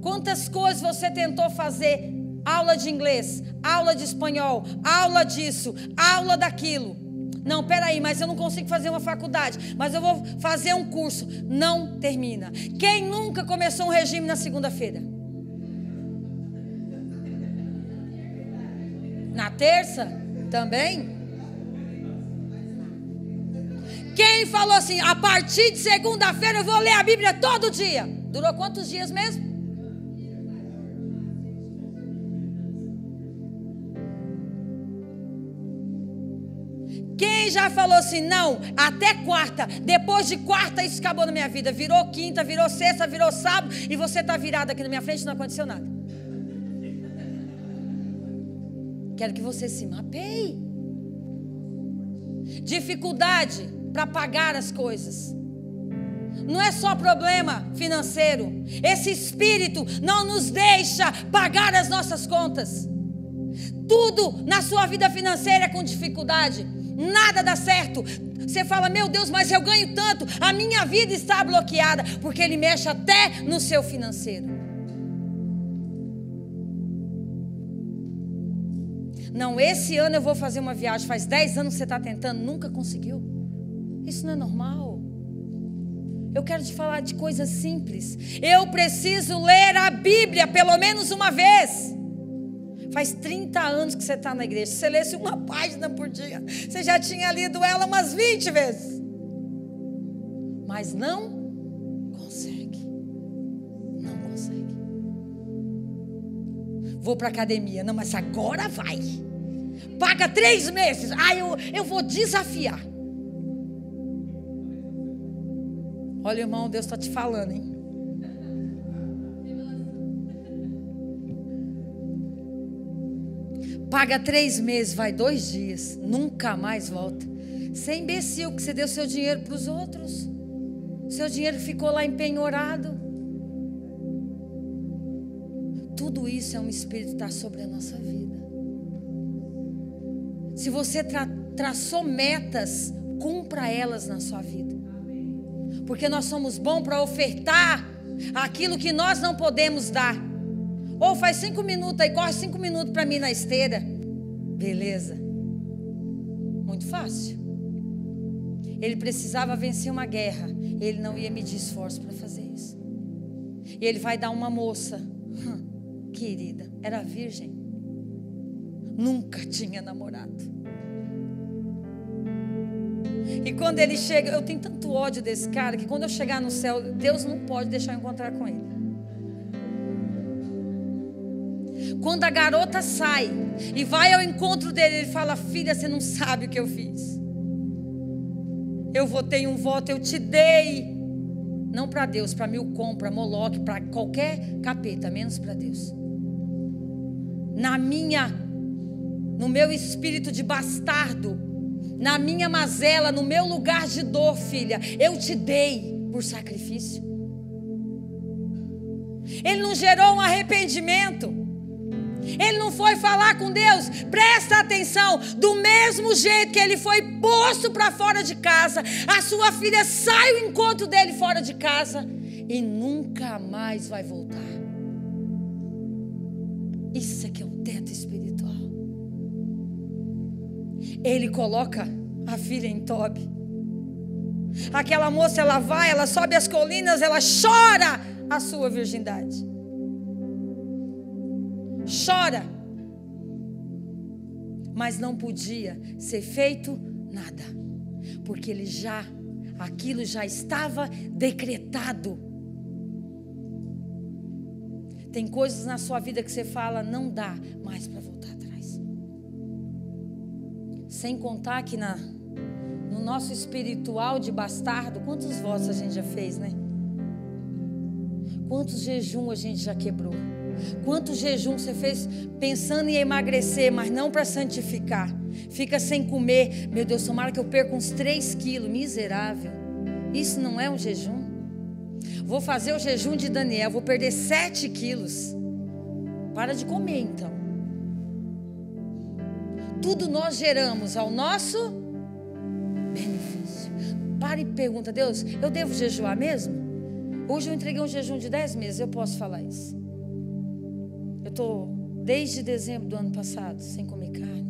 Quantas coisas você tentou fazer? Aula de inglês, aula de espanhol, aula disso, aula daquilo. Não, peraí, mas eu não consigo fazer uma faculdade, mas eu vou fazer um curso. Não termina. Quem nunca começou um regime na segunda-feira? Na terça? Também? Quem falou assim, a partir de segunda-feira eu vou ler a Bíblia todo dia? Durou quantos dias mesmo? Quem já falou assim, não, até quarta, depois de quarta isso acabou na minha vida, virou quinta, virou sexta, virou sábado, e você está virado aqui na minha frente e não aconteceu nada. Quero que você se mapeie. Dificuldade para pagar as coisas. Não é só problema financeiro. Esse espírito não nos deixa pagar as nossas contas. Tudo na sua vida financeira é com dificuldade. Nada dá certo. Você fala, meu Deus, mas eu ganho tanto. A minha vida está bloqueada. Porque ele mexe até no seu financeiro. Não, esse ano eu vou fazer uma viagem. Faz 10 anos que você está tentando, nunca conseguiu. Isso não é normal. Eu quero te falar de coisas simples. Eu preciso ler a Bíblia pelo menos uma vez. Faz 30 anos que você está na igreja. Se você lesse uma página por dia, você já tinha lido ela umas 20 vezes. Mas não consegue. Não consegue. vou para academia. Não, mas agora vai. Paga 3 meses. Eu vou desafiar. Olha, irmão, Deus está te falando, hein? Paga 3 meses, vai 2 dias, nunca mais volta. Você é imbecil que você deu seu dinheiro para os outros. Seu dinheiro ficou lá empenhorado. Tudo isso é um espírito que está sobre a nossa vida. Se você traçou metas, cumpra elas na sua vida. Porque nós somos bons para ofertar aquilo que nós não podemos dar. Ou faz 5 minutos aí, corre 5 minutos para mim na esteira. Beleza. Muito fácil. Ele precisava vencer uma guerra. Ele não ia medir esforço para fazer isso. E ele vai dar uma moça, querida, era virgem. Nunca tinha namorado. E quando ele chega, eu tenho tanto ódio desse cara, que quando eu chegar no céu, Deus não pode deixar eu encontrar com ele. Quando a garota sai e vai ao encontro dele, ele fala: filha, você não sabe o que eu fiz. Eu votei um voto, eu te dei. Não para Deus, para Milcom, para Moloque, para qualquer capeta, menos para Deus. No meu espírito de bastardo, na minha mazela, no meu lugar de dor, filha, eu te dei por sacrifício. Ele não gerou um arrependimento. Ele não foi falar com Deus. Presta atenção, do mesmo jeito que ele foi posto para fora de casa, a sua filha sai ao encontro dele fora de casa e nunca mais vai voltar. Isso aqui é um teto espiritual. Ele coloca a filha em Tobi. Aquela moça, ela vai, ela sobe as colinas, ela chora a sua virgindade. Chora. Mas não podia ser feito nada, porque aquilo já estava decretado. Tem coisas na sua vida que você fala, não dá mais para voltar atrás. Sem contar que no nosso espiritual de bastardo, quantos votos a gente já fez, né? Quantos jejum a gente já quebrou? Quanto jejum você fez pensando em emagrecer, mas não para santificar? Fica sem comer. Meu Deus, tomara que eu perca uns 3 quilos. Miserável. Isso não é um jejum. Vou fazer o jejum de Daniel, vou perder 7 quilos. Para de comer então. Tudo nós geramos ao nosso benefício. Para e pergunta: Deus, eu devo jejuar mesmo? Hoje eu entreguei um jejum de 10 meses, eu posso falar isso? Eu estou desde dezembro do ano passado sem comer carne.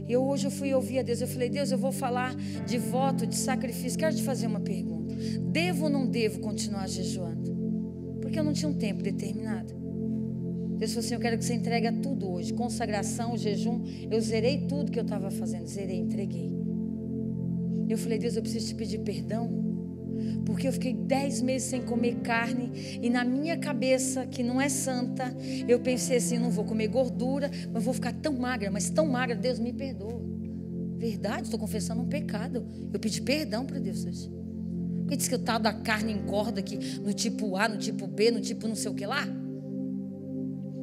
E hoje eu fui ouvir a Deus. Eu falei: Deus, eu vou falar de voto, de sacrifício. Quero te fazer uma pergunta: devo ou não devo continuar jejuando? Porque eu não tinha um tempo determinado. Deus falou assim: eu quero que você entregue tudo hoje. Consagração, jejum. Eu zerei tudo que eu estava fazendo. Zerei, entreguei. Eu falei: Deus, eu preciso te pedir perdão, porque eu fiquei 10 meses sem comer carne. E na minha cabeça, que não é santa, eu pensei assim: não vou comer gordura, mas vou ficar tão magra. Mas tão magra, Deus me perdoa. Verdade, estou confessando um pecado. Eu pedi perdão para Deus hoje. Porque diz que o tal da carne engorda aqui, no tipo A, no tipo B, no tipo não sei o que lá.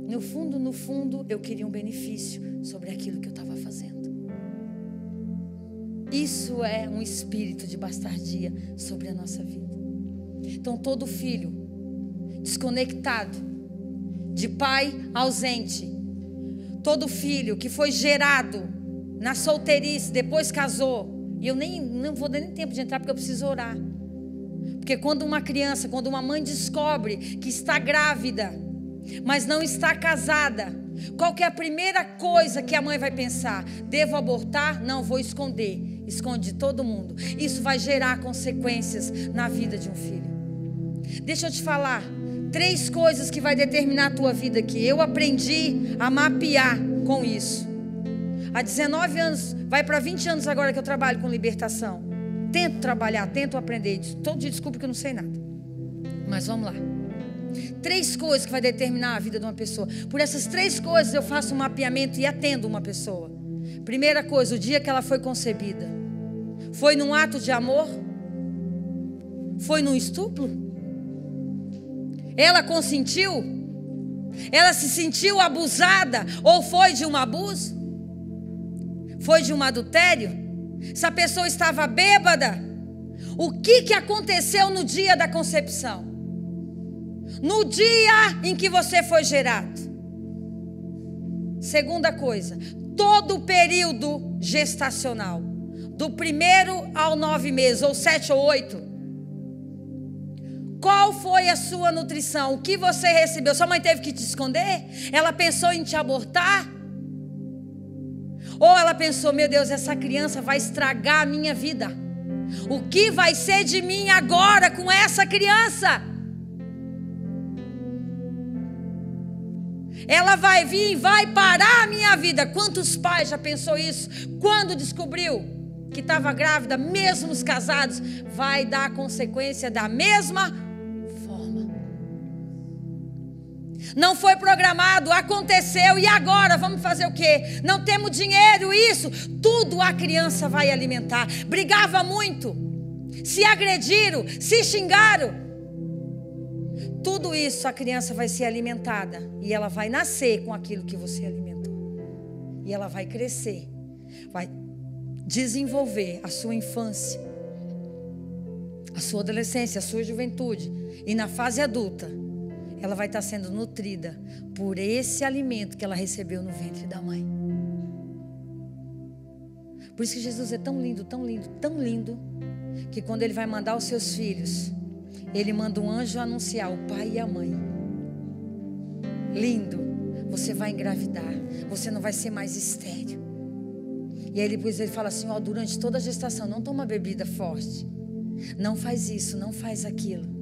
No fundo, eu queria um benefício sobre aquilo que eu estava fazendo. Isso é um espírito de bastardia sobre a nossa vida. Então todo filho desconectado, de pai ausente, todo filho que foi gerado na solteirice, depois casou, e eu não vou dar nem tempo de entrar porque eu preciso orar. Porque quando uma mãe descobre que está grávida, mas não está casada, qual que é a primeira coisa que a mãe vai pensar? Devo abortar? Não, vou esconder. Esconde de todo mundo. Isso vai gerar consequências na vida de um filho. Deixa eu te falar 3 coisas que vai determinar a tua vida aqui. Eu aprendi a mapear com isso. Há 19 anos, vai para 20 anos agora que eu trabalho com libertação. Tento trabalhar, tento aprender. Todo dia desculpa que eu não sei nada. Mas vamos lá. 3 coisas que vai determinar a vida de uma pessoa. Por essas 3 coisas eu faço um mapeamento e atendo uma pessoa. Primeira coisa, o dia que ela foi concebida. Foi num ato de amor? Foi num estupro? Ela consentiu? Ela se sentiu abusada? Ou foi de um abuso? Foi de um adultério? Essa pessoa estava bêbada? O que aconteceu no dia da concepção? No dia em que você foi gerado? Segunda coisa, todo o período gestacional, do 1º ao 9 meses, ou 7 ou 8. Qual foi a sua nutrição? O que você recebeu? Sua mãe teve que te esconder? Ela pensou em te abortar? Ou ela pensou, meu Deus, essa criança vai estragar a minha vida. O que vai ser de mim agora com essa criança? Ela vai vir, vai parar a minha vida. Quantos pais já pensou isso? Quando descobriu que estava grávida, mesmo os casados, vai dar consequência da mesma forma. Não foi programado, aconteceu, e agora vamos fazer o quê? Não temos dinheiro, isso, tudo a criança vai alimentar. Brigava muito, se agrediram, se xingaram. Tudo isso a criança vai ser alimentada. E ela vai nascer com aquilo que você alimentou. E ela vai crescer. Vai desenvolver a sua infância, a sua adolescência, a sua juventude. E na fase adulta, ela vai estar sendo nutrida por esse alimento que ela recebeu no ventre da mãe. Por isso que Jesus é tão lindo, tão lindo, tão lindo, que quando Ele vai mandar os seus filhos, Ele manda um anjo anunciar o pai e a mãe. Lindo, você vai engravidar, você não vai ser mais estéril. E aí depois ele fala assim, ó, durante toda a gestação, não toma bebida forte, não faz isso, não faz aquilo.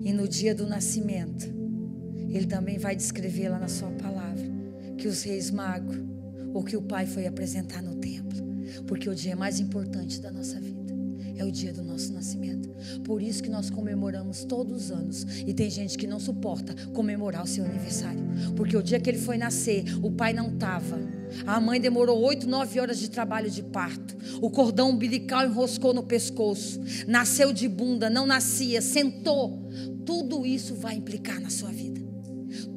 E no dia do nascimento, Ele também vai descrever lá na sua palavra, que os reis magos, ou que o pai foi apresentar no templo, porque o dia mais importante da nossa vida é o dia do nosso nascimento. Por isso que nós comemoramos todos os anos. E tem gente que não suporta comemorar o seu aniversário, porque o dia que ele foi nascer, o pai não estava. A mãe demorou 8, 9 horas de trabalho de parto. O cordão umbilical enroscou no pescoço. Nasceu de bunda, não nascia, sentou. Tudo isso vai implicar na sua vida.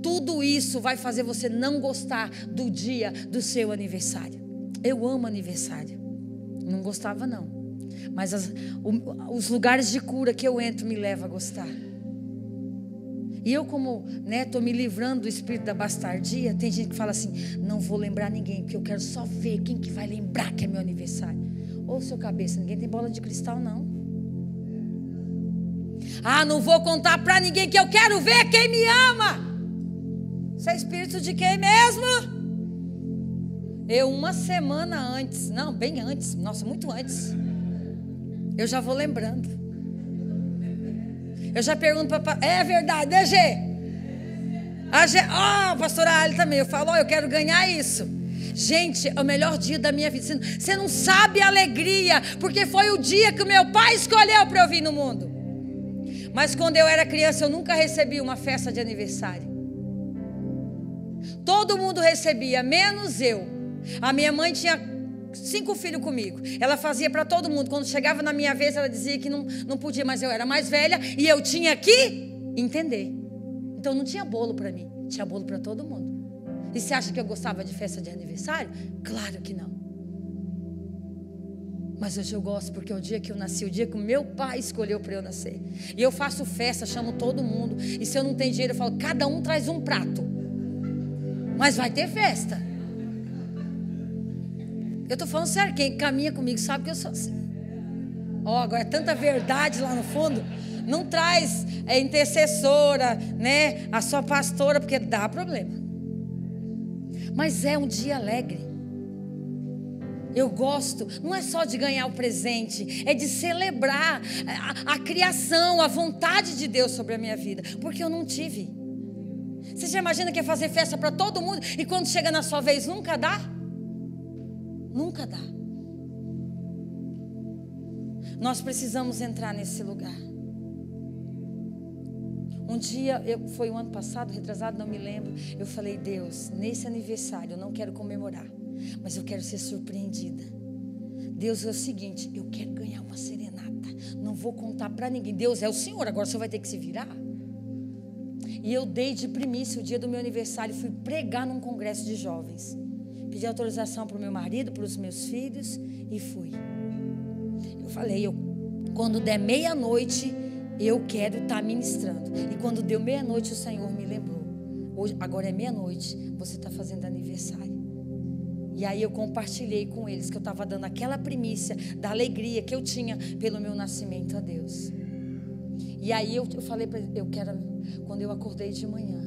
Tudo isso vai fazer você não gostar do dia do seu aniversário. Eu amo aniversário. Não gostava não. Mas os lugares de cura que eu entro me levam a gostar. E eu, como estou me livrando do espírito da bastardia. Tem gente que fala assim, não vou lembrar ninguém, porque eu quero só ver quem que vai lembrar que é meu aniversário. Ô seu cabeça, ninguém tem bola de cristal não. Ah, não vou contar para ninguém, que eu quero ver quem me ama. Você é espírito de quem mesmo? Eu 1 semana antes, não, bem antes, nossa, muito antes, eu já vou lembrando. Eu já pergunto para... É verdade, né, Gê? A Gê... pastora Ali também. Eu falo, eu quero ganhar isso. Gente, é o melhor dia da minha vida. Você não sabe a alegria, porque foi o dia que o meu pai escolheu para eu vir no mundo. Mas quando eu era criança, eu nunca recebi uma festa de aniversário. Todo mundo recebia, menos eu. A minha mãe tinha 5 filhos comigo. Ela fazia para todo mundo. Quando chegava na minha vez, ela dizia que não podia, mas eu era mais velha e eu tinha que entender. Então não tinha bolo para mim, tinha bolo para todo mundo. E você acha que eu gostava de festa de aniversário? Claro que não. Mas hoje eu gosto, porque é o dia que eu nasci, o dia que o meu pai escolheu para eu nascer. E eu faço festa, chamo todo mundo. E se eu não tenho dinheiro, eu falo, cada um traz um prato. Mas vai ter festa. Eu estou falando sério, quem caminha comigo sabe que eu sou assim. Agora é tanta verdade lá no fundo. Não traz intercessora, a sua pastora, porque dá problema. Mas é um dia alegre. Eu gosto, não é só de ganhar o presente, é de celebrar a criação, a vontade de Deus sobre a minha vida, porque eu não tive. Você já imagina que é fazer festa para todo mundo e quando chega na sua vez nunca dá? Nunca dá. Nós precisamos entrar nesse lugar. Um dia, foi o ano passado, retrasado, não me lembro. Eu falei: Deus, nesse aniversário eu não quero comemorar, mas eu quero ser surpreendida. Deus, é o seguinte, eu quero ganhar uma serenata. Não vou contar para ninguém. Deus, é o Senhor, agora o Senhor vai ter que se virar. E eu dei de primícia o dia do meu aniversário. Fui pregar num congresso de jovens. Pedi autorização para o meu marido, para os meus filhos, e fui. Eu falei: quando der meia-noite, eu quero estar ministrando. E quando deu meia-noite, o Senhor me lembrou: hoje, agora é meia-noite, você está fazendo aniversário. E aí eu compartilhei com eles que eu estava dando aquela primícia da alegria que eu tinha pelo meu nascimento a Deus. E aí eu falei para ele: eu quero, quando eu acordei de manhã,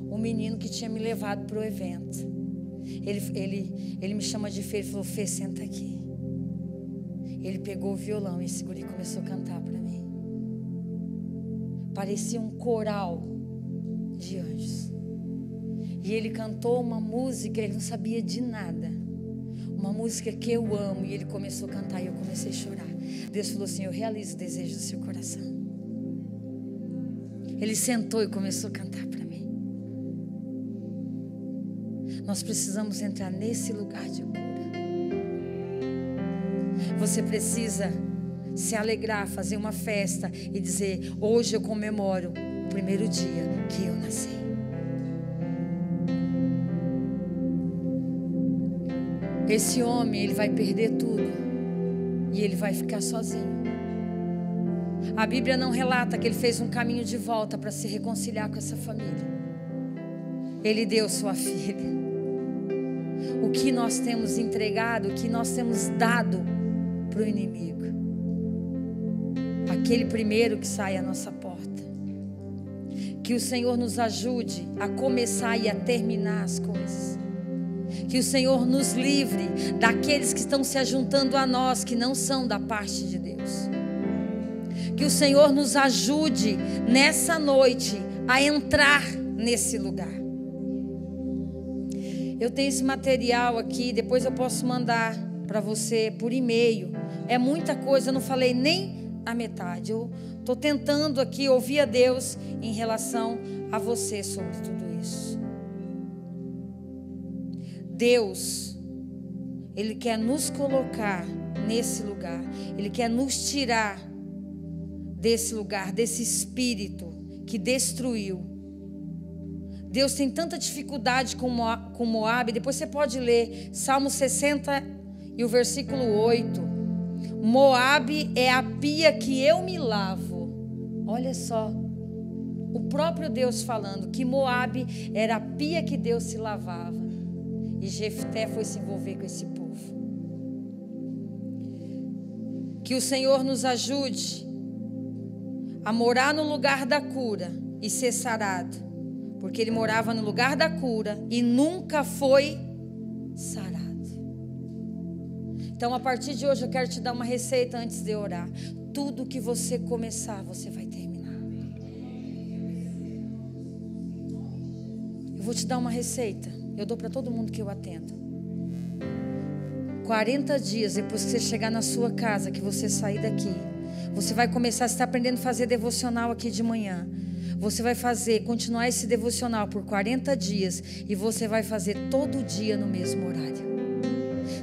o menino que tinha me levado para o evento, ele me chama de Fê, ele falou: Fê, senta aqui. Ele pegou o violão e esse guri começou a cantar para mim. Parecia um coral de anjos. E ele cantou uma música, ele não sabia de nada. Uma música que eu amo. E ele começou a cantar e eu comecei a chorar. Deus falou assim: eu realizo o desejo do seu coração. Ele sentou e começou a cantar para mim. Nós precisamos entrar nesse lugar de cura. Você precisa se alegrar, fazer uma festa e dizer: hoje eu comemoro o primeiro dia que eu nasci. Esse homem, ele vai perder tudo e ele vai ficar sozinho. A Bíblia não relata que ele fez um caminho de volta para se reconciliar com essa família. Ele deu sua filha. O que nós temos entregado, o que nós temos dado para o inimigo? Aquele primeiro que sai à nossa porta. Que o Senhor nos ajude a começar e a terminar as coisas. Que o Senhor nos livre daqueles que estão se ajuntando a nós, que não são da parte de Deus. Que o Senhor nos ajude nessa noite a entrar nesse lugar. Eu tenho esse material aqui, depois eu posso mandar para você por e-mail. É muita coisa, eu não falei nem a metade. Eu estou tentando aqui ouvir a Deus em relação a você sobre tudo isso. Deus, Ele quer nos colocar nesse lugar. Ele quer nos tirar desse lugar, desse espírito que destruiu. Deus tem tanta dificuldade com Moabe. Depois você pode ler Salmo 60 e o versículo 8. Moabe é a pia que eu me lavo. Olha só. O próprio Deus falando que Moabe era a pia que Deus se lavava. E Jefté foi se envolver com esse povo. Que o Senhor nos ajude a morar no lugar da cura e ser sarado. Porque ele morava no lugar da cura e nunca foi sarado. Então, a partir de hoje, eu quero te dar uma receita antes de orar. Tudo que você começar, você vai terminar. Eu vou te dar uma receita. Eu dou para todo mundo que eu atendo. 40 dias depois que você chegar na sua casa, que você sair daqui, você vai começar, você está aprendendo a fazer devocional aqui de manhã. Você vai continuar esse devocional por 40 dias e você vai fazer todo dia no mesmo horário.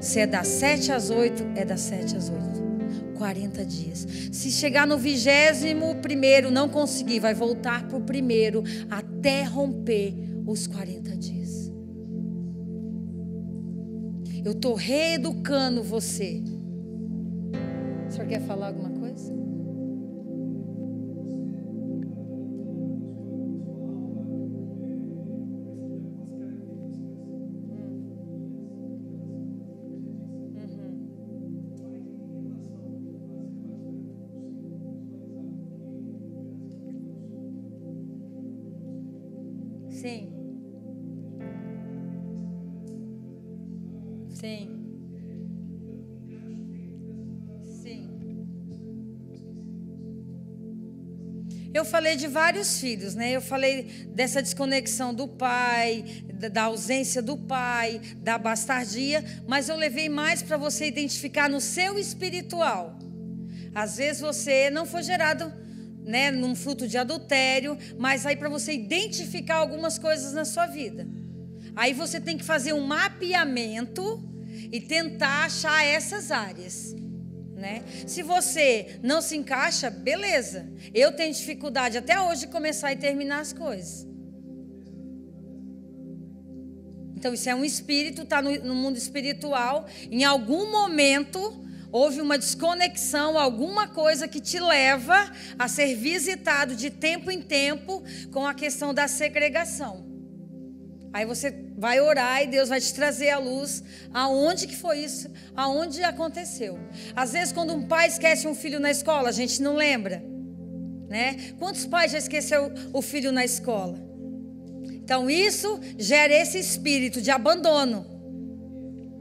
Se é das 7 às 8, é das 7 às 8. 40 dias. Se chegar no 21º não conseguir, vai voltar para o primeiro até romper os 40 dias. Eu estou reeducando você. O senhor quer falar alguma coisa? Sim. Sim. Sim. Eu falei de vários filhos, né? Eu falei dessa desconexão do pai, da ausência do pai, da bastardia, mas eu levei mais para você identificar no seu espiritual. Às vezes você não foi gerado né, num fruto de adultério, mas aí para você identificar algumas coisas na sua vida. Aí você tem que fazer um mapeamento e tentar achar essas áreas, né? Se você não se encaixa, beleza. Eu tenho dificuldade até hoje de começar e terminar as coisas. Então isso é um espírito, está no mundo espiritual. Em algum momento houve uma desconexão, alguma coisa que te leva a ser visitado de tempo em tempo com a questão da segregação. Aí você vai orar e Deus vai te trazer à luz aonde que foi isso, aonde aconteceu. Às vezes quando um pai esquece um filho na escola, a gente não lembra, né? Quantos pais já esqueceu o filho na escola? Então isso gera esse espírito de abandono,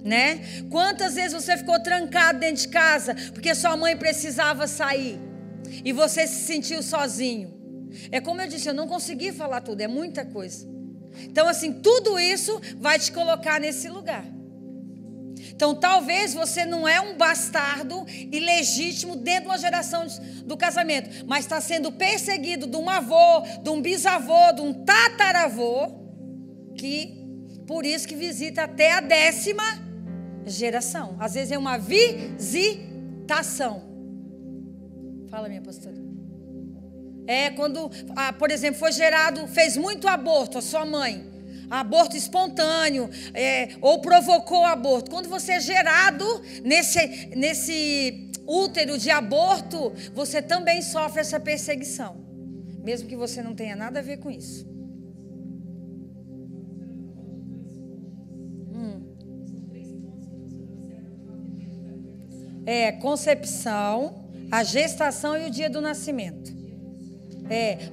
né? Quantas vezes você ficou trancado dentro de casa porque sua mãe precisava sair e você se sentiu sozinho? É como eu disse, eu não consegui falar tudo, é muita coisa. Então assim, tudo isso vai te colocar nesse lugar. Então talvez você não é um bastardo ilegítimo dentro de uma geração do casamento, mas está sendo perseguido de um avô, de um bisavô, de um tataravô, que por isso que visita até a 10ª geração. Às vezes é uma visitação. Fala, minha pastora. É quando, por exemplo, foi gerado, fez muito aborto a sua mãe, aborto espontâneo, ou provocou aborto. Quando você é gerado nesse útero de aborto, você também sofre essa perseguição, mesmo que você não tenha nada a ver com isso. Concepção, a gestação e o dia do nascimento.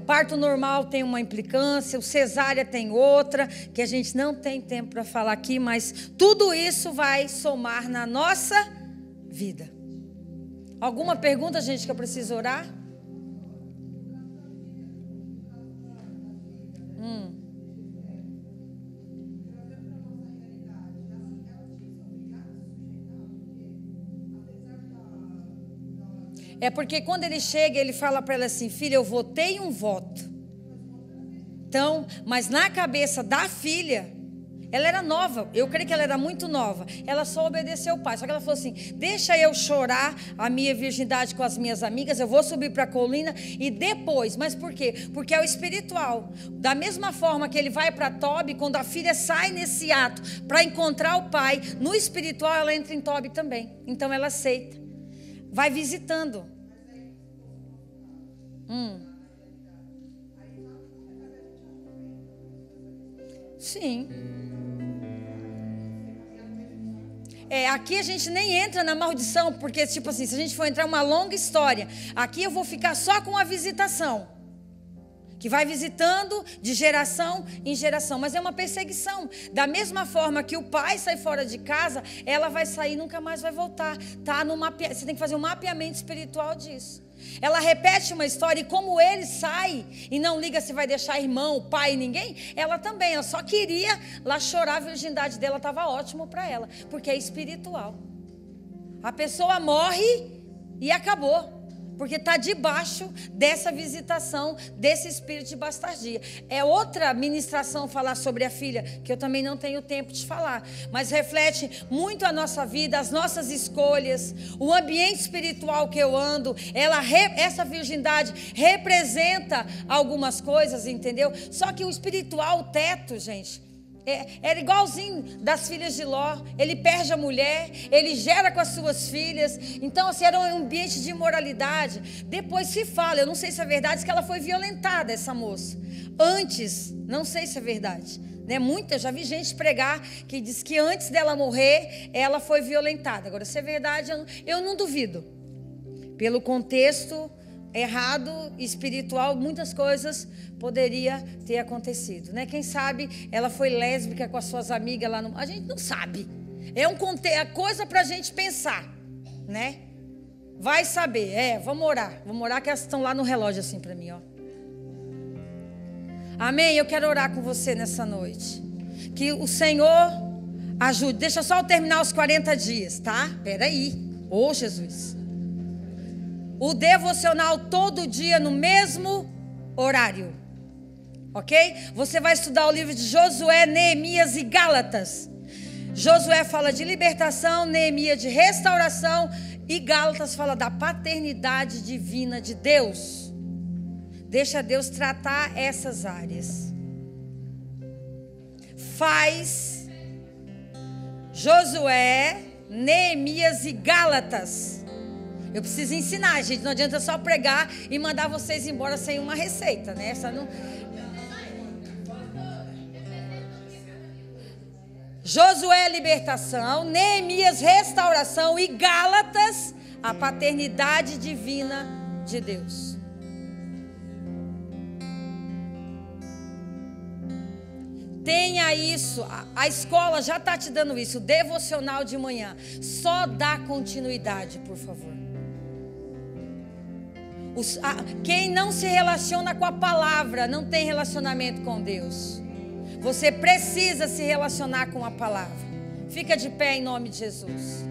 Parto normal tem uma implicância, o cesárea tem outra, que a gente não tem tempo para falar aqui, mas tudo isso vai somar na nossa vida. Alguma pergunta, gente, que eu preciso orar? É porque quando ele chega, ele fala para ela assim: filha, eu votei um voto. Então, mas na cabeça da filha, ela era nova, eu creio que ela era muito nova. Ela só obedeceu o pai. Só que ela falou assim: deixa eu chorar a minha virgindade com as minhas amigas, eu vou subir para a colina e depois. Mas por quê? Porque é o espiritual. Da mesma forma que ele vai para Tobi, quando a filha sai nesse ato para encontrar o pai, no espiritual ela entra em Tobi também. Então ela aceita. Vai visitando. Sim. Aqui a gente nem entra na maldição, porque tipo assim, se a gente for entrar uma longa história, aqui eu vou ficar só com a visitação, que vai visitando de geração em geração, mas é uma perseguição. Da mesma forma que o pai sai fora de casa, ela vai sair e nunca mais vai voltar. Você tem que fazer um mapeamento espiritual disso. Ela repete uma história e como ele sai e não liga se vai deixar irmão, pai, ninguém, ela também, ela só queria lá chorar, a virgindade dela estava ótimo para ela, porque é espiritual. A pessoa morre e acabou. Porque está debaixo dessa visitação, desse espírito de bastardia. É outra ministração falar sobre a filha, que eu também não tenho tempo de falar. Mas reflete muito a nossa vida, as nossas escolhas, o ambiente espiritual que eu ando. Essa virgindade representa algumas coisas, entendeu? Só que o espiritual, o teto, gente, era igualzinho das filhas de Ló. Ele perde a mulher, ele gera com as suas filhas. Então assim, era um ambiente de imoralidade. Depois se fala, eu não sei se é verdade, que ela foi violentada, essa moça. Antes, não sei se é verdade, né? Eu já vi gente pregar que diz que antes dela morrer, ela foi violentada. Agora, se é verdade, eu não duvido. Pelo contexto errado, espiritual, muitas coisas poderia ter acontecido, né? Quem sabe ela foi lésbica com as suas amigas lá no... A gente não sabe. É coisa pra gente pensar, né? Vai saber. Vamos orar que elas estão lá no relógio assim pra mim, ó. Amém? Eu quero orar com você nessa noite. Que o Senhor ajude. Deixa só eu terminar os 40 dias, tá? Peraí. Ô, Jesus. o devocional todo dia no mesmo horário. Ok? Você vai estudar o livro de Josué, Neemias e Gálatas. Josué fala de libertação, Neemias de restauração e Gálatas fala da paternidade divina de Deus. Deixa Deus tratar essas áreas. Faz Josué, Neemias e Gálatas. Eu preciso ensinar, gente. Não adianta só pregar e mandar vocês embora sem uma receita, né? Essa não... Josué, libertação, Neemias, restauração e Gálatas, a paternidade divina de Deus. Tenha isso, a escola já está te dando isso, devocional de manhã. Só dá continuidade, por favor. Quem não se relaciona com a palavra não tem relacionamento com Deus. Você precisa se relacionar com a palavra. Fica de pé em nome de Jesus.